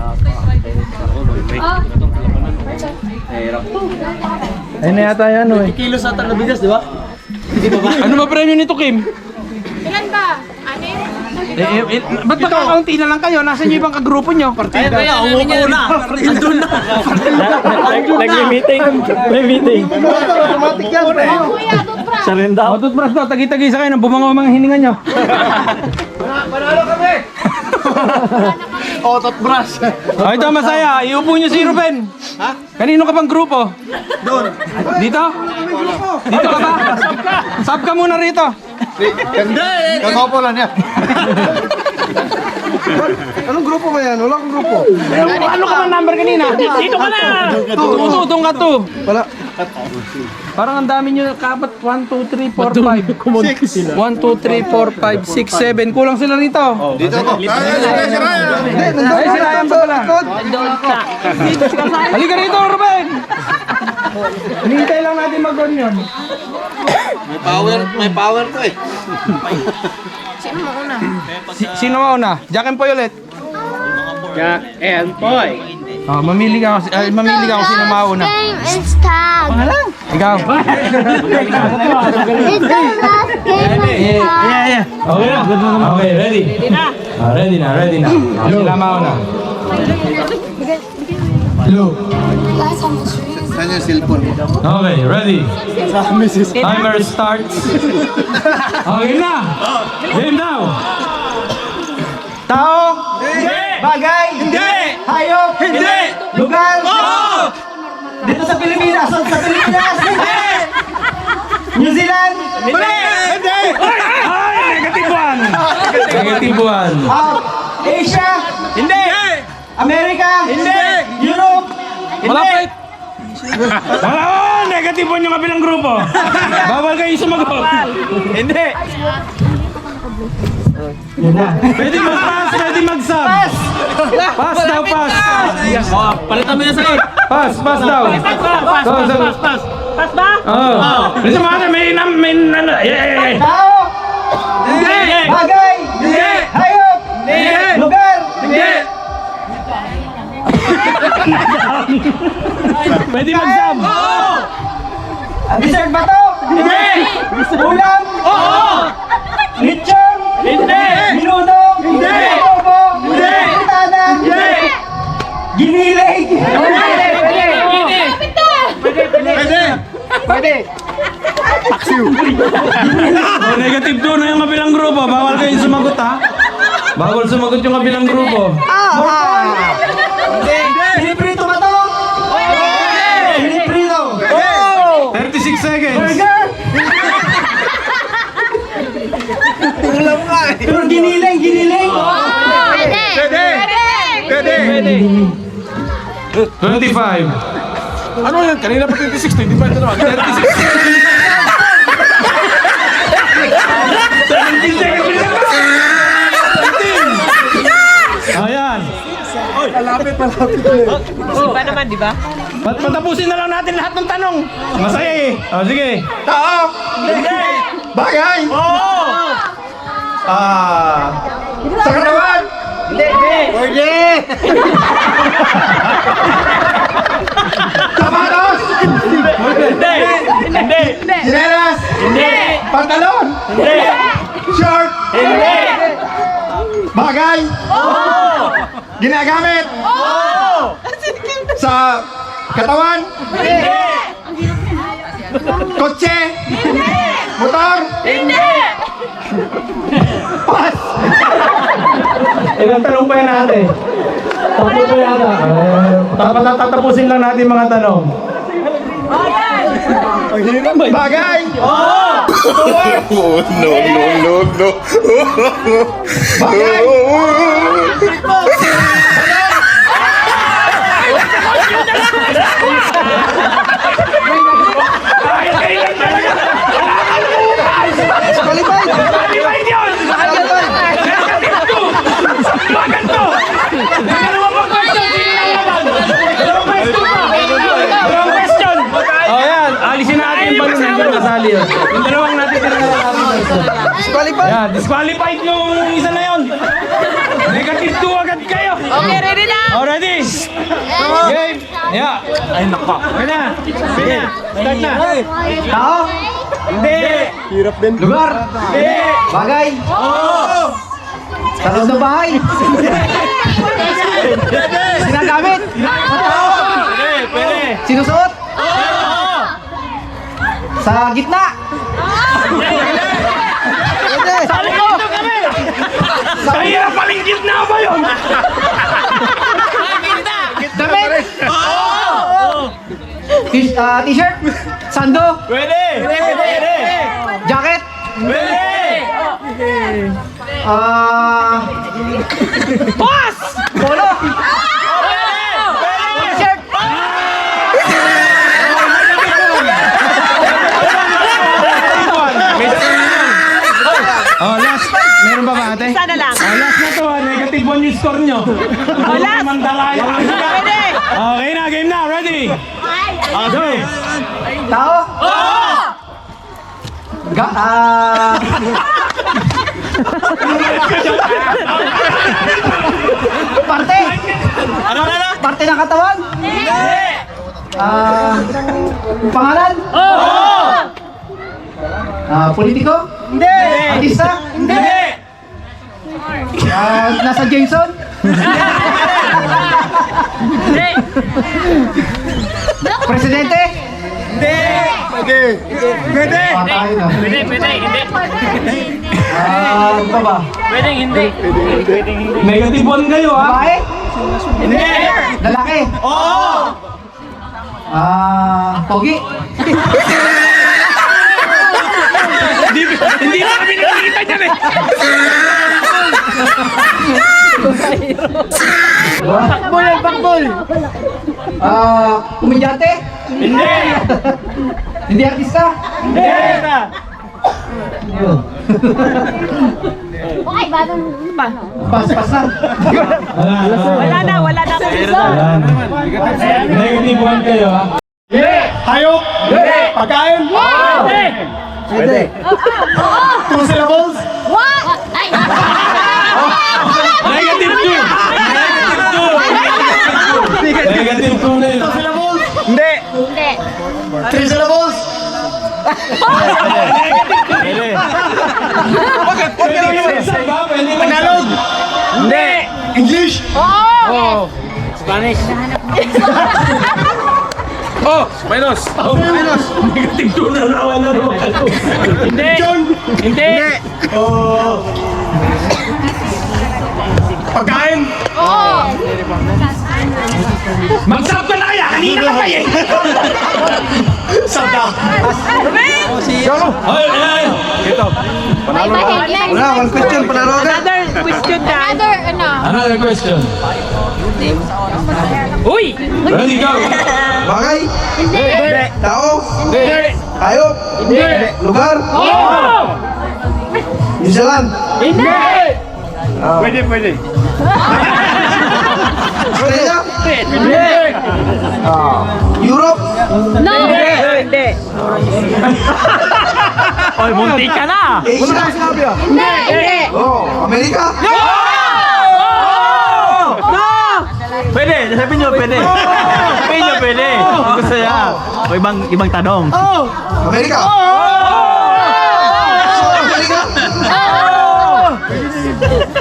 Ayun na yata yan eh. Kilos ata na bigas, di ba? Ano ba premyo nito, Kim? Ilan ba? Anim? Ba't nakakaunti na lang kayo? Nasaan yung ibang kagrupo nyo? Kaya, umupo na. Doon na. Nag-meeting. May meeting. Automatic yan, pre. Kuya, toothbrush. Siya rin daw. O, toothbrush daw. Tagi-tagi sa kayo. Bumangaw mga hininga nyo. Oh, toothbrush. O, ito masaya. Iupo nyo si Ruben. Ha? Kanino ka bang grupo? Doon. Dito? Dito ka ba? Sub ka muna rito. Kakapo lang yan. Anong grupo ba yan? Wala akong grupo. Ano ka bang number kanina? Dito ka na! Doon ka to. Wala. Parang ang dami nyo kapat. 1, 2, 3, 4, 5. 1, 2, 3, 4, 5, 6, 7. Kulang sila rito. Dito ako. Ay, si Ryan pa pala. Halika rito, Ruben. Hinihintay lang natin mag-on yun. May power to eh. Sino mauna? Jack and Poy ulit. Jack and Poy. Oh, mamili ka kung sino mauna. Game is tag. Ikaw. It's the last game is tag. Okay na. Okay, ready? Ready na. Sila mauna. Hello. Saan yung cellphone? Okay, ready? Timer starts. Okay na. Game now. Tao? Hindi! Bagay? Hindi! Hayop? Hindi! Lugar? Oo! Dito sa Pilipinas? Sa Pilipinas? Hindi! New Zealand? Hindi! Negative 1. Asia. Hindi! America. Hindi! Europe. Malapit! Wala! Negative 1 yung kabilang grupo. Bawal kayo sumagot. Hindi! Pwede mag-pass, pwede mag-sub. Pass daw, pass. Palitan mo yung sakit. Pass daw. Pass ba? Oo. Bisa mo ate, may ano. Tao. Hindi! Bagay. Hindi! Hayop. Hindi! Lugar. Hindi! Pwede mag-sub. Dessert ba to? Hindi! Ulam. Lechon. Hindi! Minuto. Hindi. Adobo. Hindi. Fritada. Hindi! Ginilig. Oh, negative 2 na yung kabilang grupo. Bawal kayong sumagot ha. Bawal sumagot yung kabilang grupo. Piniprito ba to? Piniprito. 36 seconds. Pero giniling. Pwede. 25. Ano yan? Kanina pa 26, 25 na naman. 17. Ayan. Malapit. Iba naman, di ba? Patapusin na lang natin lahat ng tanong. Masaya eh. O sige. Tao! Bagay! Sa katawan! Sapatos! Hindi. Sinelas! Pantalon! Short! Bagay! Ginagamit! Sa katawan! Kotse! Motor! Pas! Ilang tanong pa yan natin? Tatlo pa yata. Tatapusin lang natin mga tanong. Bagay! Oh, no. Bagay! Oh, yan. Alisin natin yung balon na kasali yun. Yung dalawang natin pinanalaman. Disqualified. Yan, disqualified yung isa na yun. Negative 2 agad kayo. Okay, ready na? Oh, ready? Game. Yeah. Ay, nako. Okay na. Sige. Start na. Tao. Hindi. Lugar. Hindi. Bagay. Sa loob ng bahay. Sinagamit. Pwede. Sinusuot. Sa gitna. Sa likod kami. Sa hirap palinggit na ba yun? Damit. T-shirt. Sando. Pwede. Jacket. Pwede. Boss! Polo. T-shirt. Oh, last. Meron ba ate? Sana lang. Last na to, negative 1 yung score nyo. last. Mandalaya. Pwede. Okay na, game na. Ready? Okay. Tao. Parte. Ano? Parte ng katawan. Pangalan. Politiko. Hindi. Artista. Hindi. Nasa Jameson. Presidente. Pwede. Patay na. Ano pa ba? Negative 1 kayo, ha? Babae. Hindi. Lalaki. Pogi. Hindi. Hindi na kami nakikita dyan eh. Pakbol yan, pakbol! Komedyante? Hindi. Hindi artista? Hindi. Okay, bagong pa. Pas na. Wala na. Negative 1 kayo ha. Hayop! Pagkain! Pwede. Two syllables! What? Ay! Negative 2. Negative 2 na yun. Two syllables! Hindi! Hindi. Three syllables! Bakit? Pwede kayo isa ba? Pwede mo. Tagalog! Hindi! English! Oo! Spanish! Oh, minus. Negative 2 na nawala naman. Hindi! Hindi! Pagkain! Oo! Mag-sub ka na kaya. Kanina ka pa eh. Sabda! Ay, ay. Ito. May mahig. Next. Wala, one question, panalo ka. Another question na. Another, ano? Another question. Uy! Ready, go. Bagay? Hindi. Tao? Hindi! Hayop? Hindi! Lugar? Oh! New Zealand? Hindi! Pwede! Australia? Hindi! Europe? No! Hindi! Oy, munti ka na! Asia? Hindi! Hindi! Oh, Amerika? Pwede! Sabihin nyo, pwede! Sabihin nyo, pwede! Gusto niya! O ibang tanong. Amerika? South America?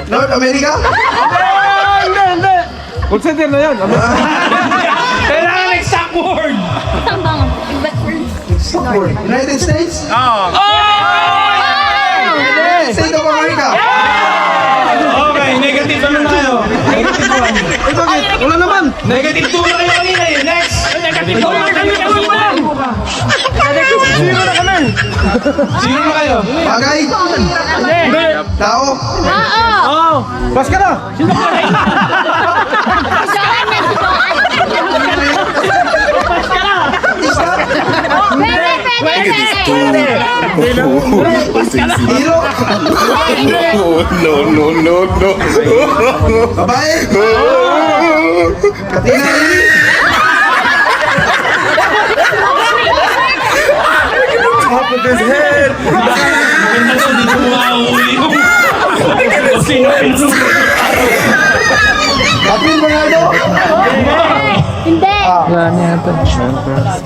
North America? Hindi! Consider na yan! Kailangan exact word. Isang bang? United States? State of America? Okay, negative ano na kayo? Negative 1. Bakit? Wala naman. Negative 2 na kayo kanina eh. Next. Negative 2 na kami. Sino na kayo? Bagay? Tao? Oo! Bas ka na! Susuan na, susuan. Pwede! Hero? No. Babae? Katina rin? Top of his head. Maganda to, dito mo makahuli yung... Sino? Kapil Bernardo? Hindi!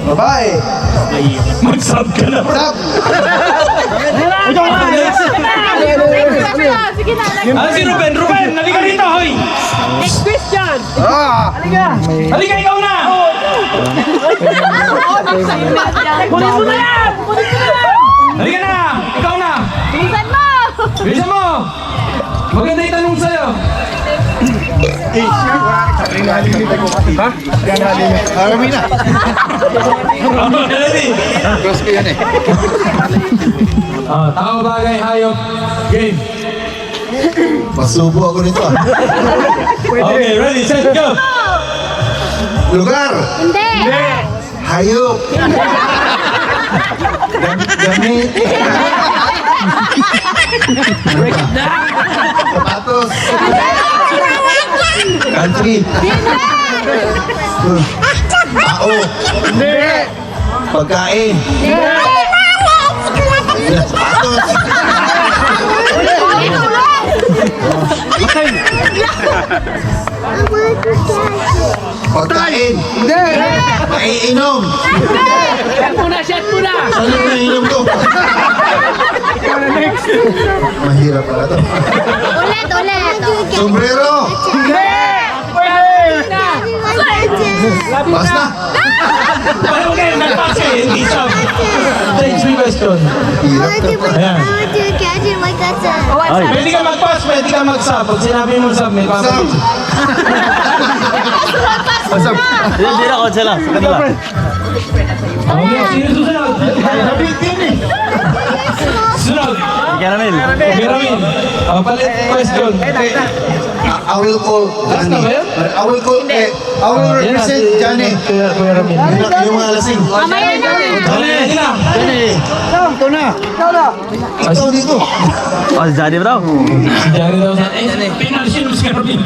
Babae? Mag-sub ka na. Tap? Sige na, Ah, si Ruben! Ruben! Halika dito, hoy! Next question! Halika, ikaw na! Kunin mo na yan! Halika na! Ikaw na! bilisan mo! Bilisan mo! Maganda yung tanong sa'yo. Arami na. Ready? Cross ko yan eh. Tao, bagay, hayop, game. Masubo ako nito ah. Okay, ready, set, go! Lugar? Hindi! Hayop? Gamit? Sapatos? Country? Tao? Pagkain? Sapatos? Pagkain? Hindi! Maiinom? Shot muna! Saan yung naiinom ko? Mahirap pala to. Ulit! Sombrero? Basta! Okay, nagpas eh, hindi sub. Stage me question. Hirap to. Ayan. Ay. Pwede ka mag-pass, pwede ka mag-sub. Pag sinabi mo sub, may Sam! papagod. Hindi na, konsa lang. Sa kanila. Okay, sino susunod? Sunod. Caramel. Meron. Palit question. I will call Johnny. I will call. I will represent Johnny. Kuya Ramil. Yung mga lasing. Mamaya na. Dali na. Ito na. Ikaw dito. Oh, si Johnny bro. Si Johnny daw sa... Pinalsin mo si Carolyn.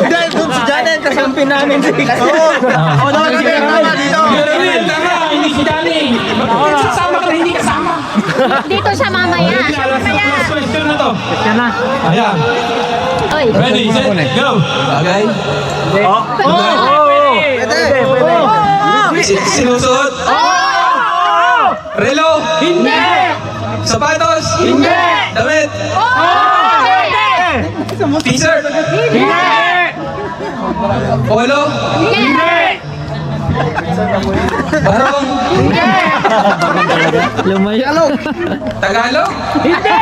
Dahil doon si Johnny, kasampi namin. Oo, dapat si Caramel dito. Carolyn, tama. Hindi si Johnny. Sasama ka, hindi kasama. Dito siya mamaya. Last question na to. Yan na. Ayan. Oy. Ready, set, go. Bagay. Sinusuot? Relo? Hindi! Sapatos? Hindi! Damit? T-shirt? Hindi! Polo? Hindi! Barong? Lumayo. Tagalog? Hindi!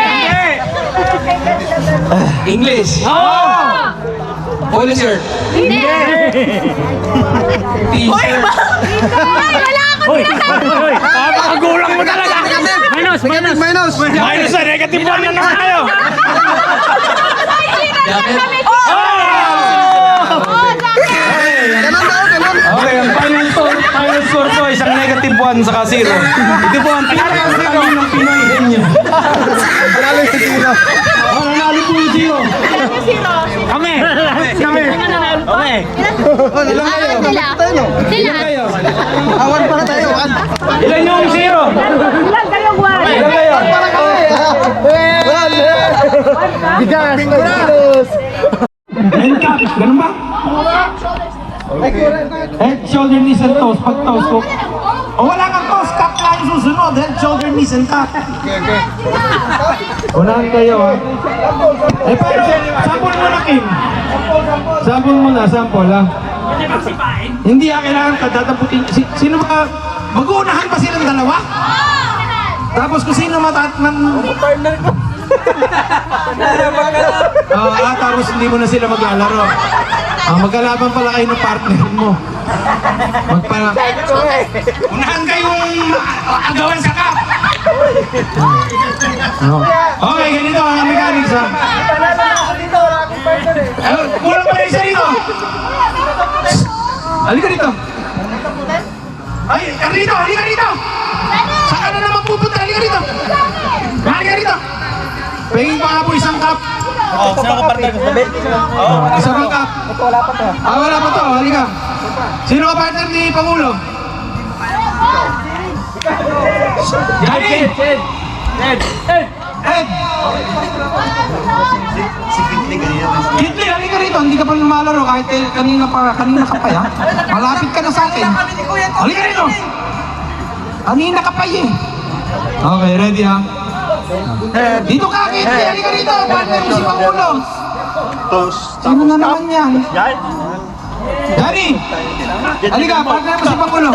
English? Polo shirt? Hindi! T-shirt? Ay, wala akong sinasabi! Napakagulang mo talaga. Minus. Minus na, negative 1 na naman tayo. Jacket? Oh, jacket! Okay, ang final score po isang negative 1 saka 0. Ito po ang pinaka-zero ng Pinoy henyo. Panalo yung zero. Nanalo po yung 0. Kami. Okay. Ilan kayo? Sila. Sila. Awan para tayo. Ilan yung 0? Ilan kayo? Bigas. Hand cup, ganun ba? Head, shoulder, knees, and toes. Pag toes ko. O wala kang toes, cup lang yung susunod. Head, shoulder, knees, and cup. Unahan kayo ha. Eh pero, sample mo na Kim. Sample mo na, sample ha. Hindi kailangan ka dadaputin. Sino ba? Mag-uunahan pa silang dalawa? Tapos kung sino partner ko. Tapos hindi mo na sila maglalaro. Magkalaban pala kayo ng partner mo. Unahan kayong agawan sa cup. Okay, ganito ang mechanics ha. Kulang pa rin siya dito. Halika dito. Ay, halika dito. Saan ka na naman pupunta? Halika dito. Halika dito. Pahingin pa nga po isang cup. Sino ka partner ko sabi? Isang cup. Wala pa to. Wala pa to. Halika. Sino ka partner ni Pangulo? Johnny! Ed! Kitli, halika rito. Hindi ka pa lumalaro kahit kanina ka pa ya. Malapit ka na sa akin. Halika rito. Kanina ka pa eh. Okay, ready ha? Dito ka, Kitli. Halika rito. Partner mo si Pangulo. Sino na naman yan? Johnny! Halika, partner mo si Pangulo.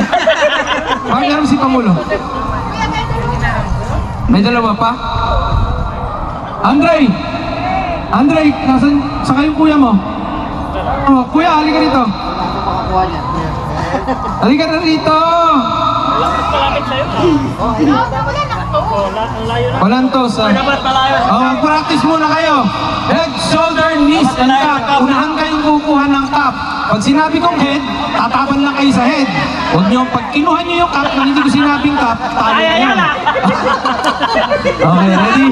Partner mo si Pangulo. May dalawa pa? Andre, nasan? Saka yung kuya mo? Kuya, halika rito. Halika na rito. Walang tos ha? Mag-practice muna kayo. Head, shoulder, knees, and cup. Unahan kayong kukuha ng cup. Pag sinabi kong head, tataban lang kayo sa head. Huwag nyo, pag kinuha nyo yung cup na hindi ko sinabing cup, talo na yan. Okay, ready?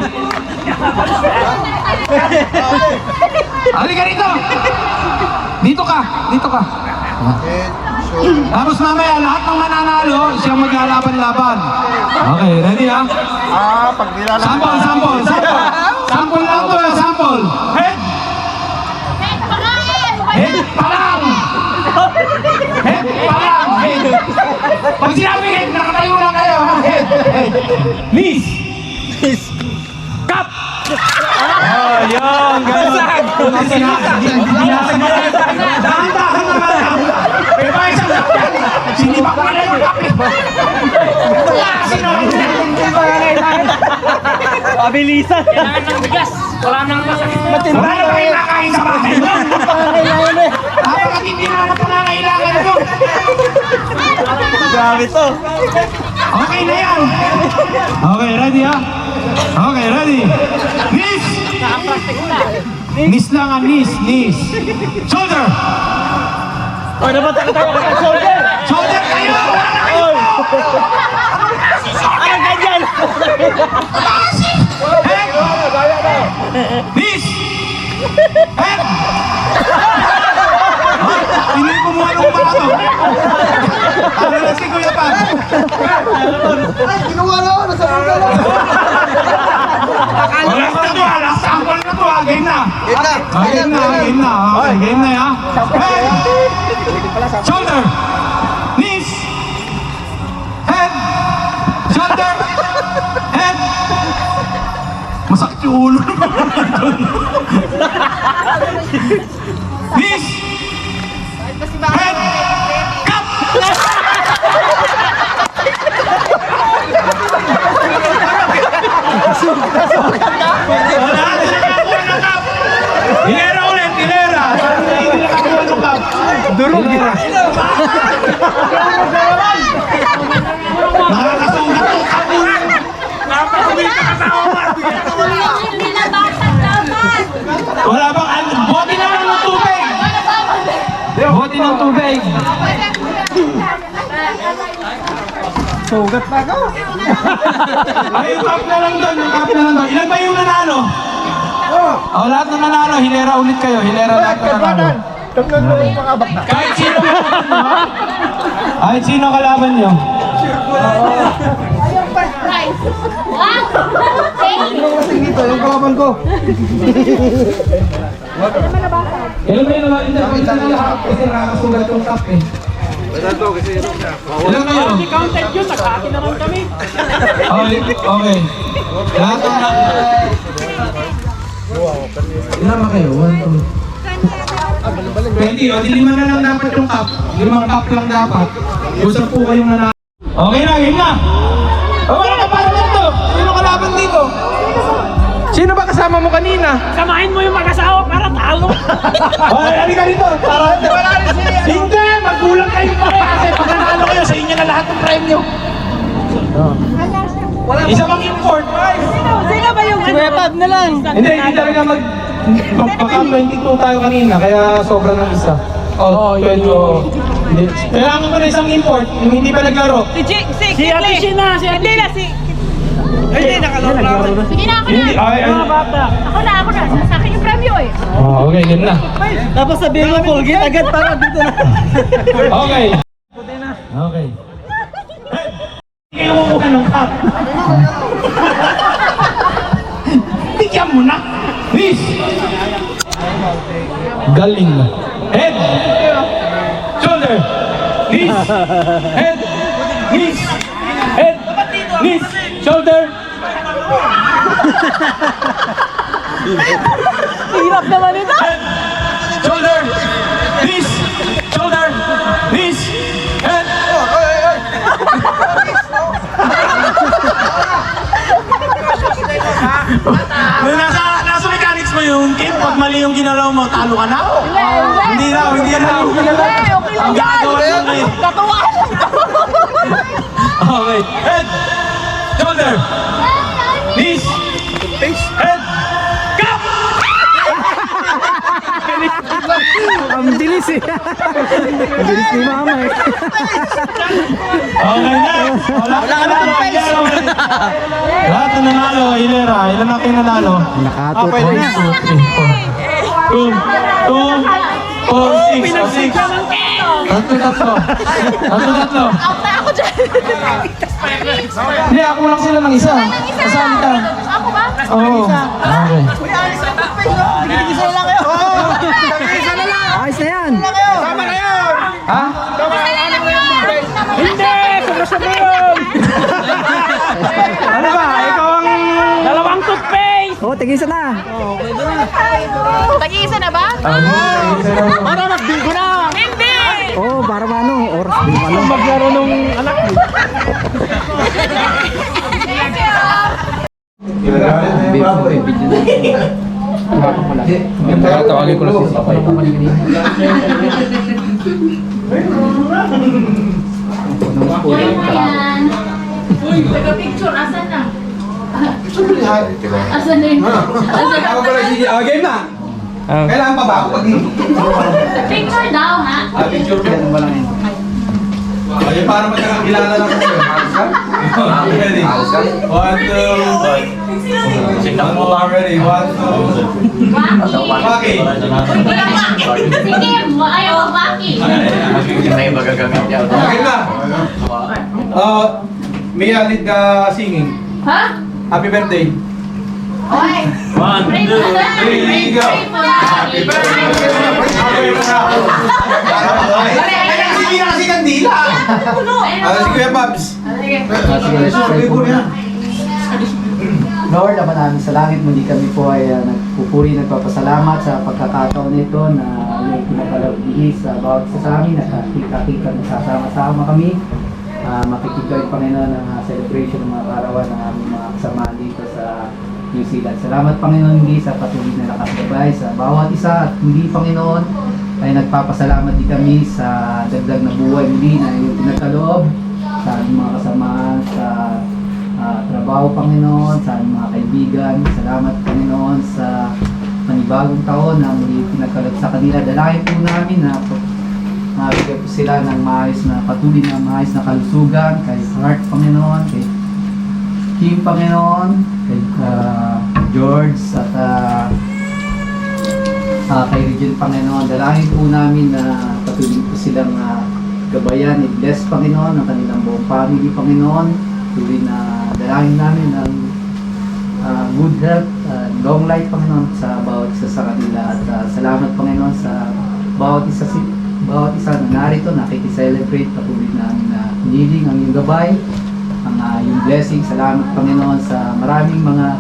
Halika rito! Dito ka. Tapos mamaya, lahat ng mananalo, siyang maglalaban-laban. Okay, ready ha? Pag nilalakad. Sample. Sample lang to, sample. Head! Head pa lang! Head! Pag sinabi head, nakatayo lang kayo. Head! Knees! Cup! Yun, gano'n. Dahan-dahan naman. Pero ba isang lakyan? Sinipak mo na yung kape. Pabilisan. Kailangan ng bigas. Wala nang masakit. Wala na kayo nakain sa bahay mo. Napakatindi naman ang pangangailangan mo. Grabe to. Okay na yan. Okay, ready ha? Okay, ready? Knees! Knees lang ang knees. Shoulder! Oh, dapat tayo ka shoulder. Shoulder kayo! Ano ganyan? Head! Knees! Head! Hindi ko mo anong pa to. Ano na si Kuya Pan? Ay, ginawa na ako. Nasa mga lang. Wala ko na to, alas sample na to, game na. Game na. Game na. Okay, game na ya. Head! Shoulder! Knees! Head! Shoulder! Head! Masakit yung ulo naman. Knees! Head! Cut! Wala, hindi nakakuha ng cup. Hilera ulit, hilera. Hindi nakakuha ng cup. Durog. Nakakasugat ang cup ulit. Hindi na batang dapat. Wala bang, bote na lang ng tubig. Bote ng tubig. Sugat pa ako. Ay, yung cup na lang doon, Ilan ba yung nanalo? Oh, lahat ng nanalo, hilera ulit kayo. Hilera lahat ng nanalo. Kahit sino kalaban nyo, ha? Kahit sino kalaban nyo. Wow! Ito, yung kalaban ko. Ilan ba yung nanalo? Hindi na kasi nakakasugat yung cup eh. Ilan kayo? Hindi counted yun, nag-akin naman kami. Okay. Lahat ng ilan ba kayo? 1, 2. 20, o di 5 na lang dapat yung cup. 5 cup lang dapat. Usap po kayong nanalo. Okay na, game na. Wala ka para dito. Sino kalaban dito? Sino ba kasama mo kanina? Samahin mo yung mag-asawa para talo. Hoy, halika dito. Para hindi, magkulang kayo pa kasi pag nanalo kayo sa inyo na lahat ng premyo. Isa bang import? Sino ba yung Webab na lang. Hindi talaga baka 22 tayo kanina, kaya sobra ng isa. Oh, 20. Hindi. Kailangan ko na isang import, yung hindi pa naglaro. Si Ate Shina, si Ate Shina. Hindi, nakalaro na. Sige na, ako na. Hindi, Mga bata. Ako na. Sa akin yung premyo eh. Oh, okay, game na. Tapos sabihin mo, Colgate agad para dito na. Okay. Okay. Hindi kayo kukuha ng cup. Bigyan mo na. Please. Galing na. Head. Shoulder. Knees. Head. Knees. Head. Knees. Shoulder. hirap naman ito? Shoulder. Knees. Shoulder. Knees. Head. Nasa mechanics mo yung game, pag mali yung ginalaw mo, talo ka na? Hindi na. Ang gagawa lang kayo. Katuwaan lang ako. Okay. Head. Shoulder. Knees. Head. Cup! Ang bilis eh. Ang bilis ni Mama eh. Okay na. Wala ka na. Lahat na nanalo, hilera. Ilan na kayo nanalo? Nakato Pwede na. 2, 4, 6. Tatlo. Out na ako dyan. Hindi, ako lang sila ng isa. Kasali ka. Ako ba? Oo. Okay. Ayos na yan. Ha? Hindi! Sumusok mo yun! Ano ba? Ikaw ang... Dalawang toothpaste! Oh, tigisa na. Tag-iisa na ba? Para nagbinggo na! Hindi! Oh, para mano. Oras din mano. Ang maglaro nung anak mo. Tawagin ko na si Sapay. Uy, taga-picture. Asan na? Asan na yun? Ako pala si game na. Kailangan pa ba ako pag Picture daw, ha? picture ko? Yan mo lang yun. Ay, para magkakilala lang kayo. Ready? 1, 2. Singapore. One more ready. 1, 2. Baki. Baki. Sige, ayaw mo Baki. May magagamit yan. Okay na. Mia, lead the singing. Ha? Happy birthday. Oy! 1, Pray 2, for that. 3, go. Pray for that. Happy Sige na kasi kandila. Si Kuya Pabs. Lord, Ama namin sa langit, muli kami po ay nagpupuri, nagpapasalamat sa pagkakataon nito na may pinapalagigis sa bawat isa sa amin at nakikita nagsasama-sama kami. Makikita yung Panginoon ng celebration ng mga karawan ng aming mga kasama dito sa New Zealand. Salamat Panginoon hindi sa patuloy na nakasabay sa bawat isa at hindi Panginoon ay nagpapasalamat din kami sa dagdag na buhay muli na yung pinagkaloob sa aming mga kasama sa trabaho Panginoon, sa aming mga kaibigan. Salamat Panginoon sa panibagong taon na muli pinagkaloob sa kanila. Dalangin po namin na mabigyan po sila ng maayos na patuloy na maayos na kalusugan kay Heart Panginoon, kay Kim Panginoon, kay George at kay Regine Panginoon. Dalangin po namin na patuloy po silang gabayan, i-bless Panginoon ang kanilang buong family Panginoon. Tuloy na dalangin namin ng good health, long life Panginoon sa bawat isa sa kanila. At salamat Panginoon sa bawat isa na narito, nakikiselebrate, patuloy namin na hiniling ang iyong gabay, ang iyong blessing. Salamat Panginoon sa maraming mga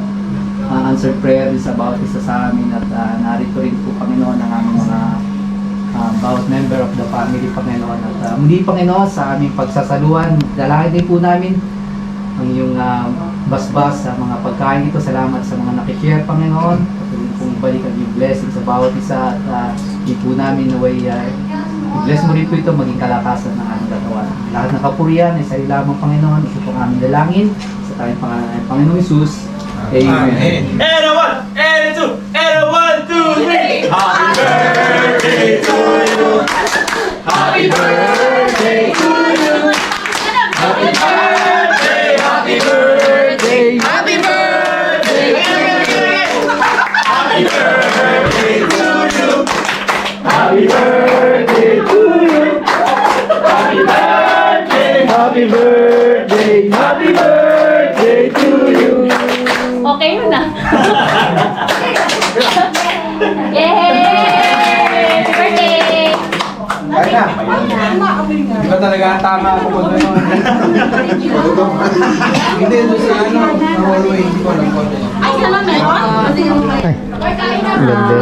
answered prayer sa bawat isa sa amin at narito rin po Panginoon ang aming mga bawat member of the family Panginoon. At muli Panginoon sa aming pagsasaluhan, dalangin din po namin ang iyong basbas sa mga pagkain ito. Salamat sa mga nakishare Panginoon. Patuloy pong ibalik ang iyong blessing sa bawat isa at hindi po namin naway bless mo rin po ito maging kalakasan ng aming katawan. Lahat ng kapurihan ay sa iyo lamang Panginoon. Ito pong aming dalangin sa tayong pangalan ng Panginoong Hesus. Amen. And a 1, and a 2, and a 1, 2, 3. Happy birthday to you. Happy birthday to you. Happy birthday, happy birthday, happy birthday. Happy birthday to you. Happy birthday to you. Happy birthday, happy birthday, happy birthday to you. Okay yun na. Yay! Happy birthday! Iba talaga ang tama ako kung gano'n. Hindi, doon sa ano, na-hallway, hindi ko alam ko. Ay, gano'n na yun?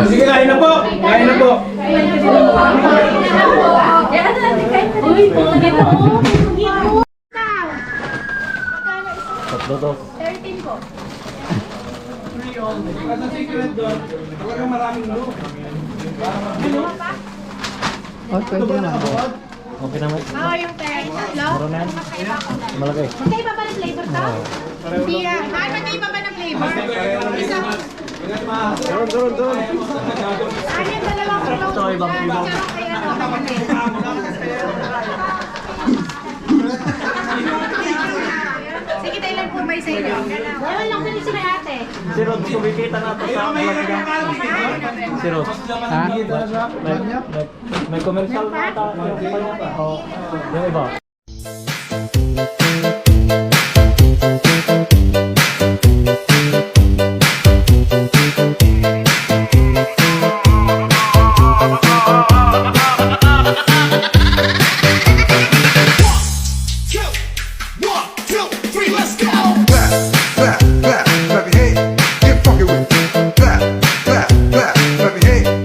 Sige, kain na po! Kain na po! Uy, pagkagin mo. Tatlo to. 13 po. Kasi secret doon, talagang maraming look. Oh, 20 naman. Okay naman. Oo, yung tatlo. Meron na yan? Malaki. Magkaiba ba ng flavor to? Hindi yan. Magkaiba ba ng flavor? Isa. Doon. Ano yung dalawang clone? Ito, ibang flavor. Kaya sige, tayo lang po may sa inyo. Ewan lang din sila ate. Si Rod, kumikita na ito sa Malaga. Si Rod. Ha? May commercial na ata. Yung iba. Clap, clap, clap your hands. Get funky with it. Clap, clap, clap your hands.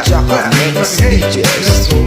Chocolate mix DJs.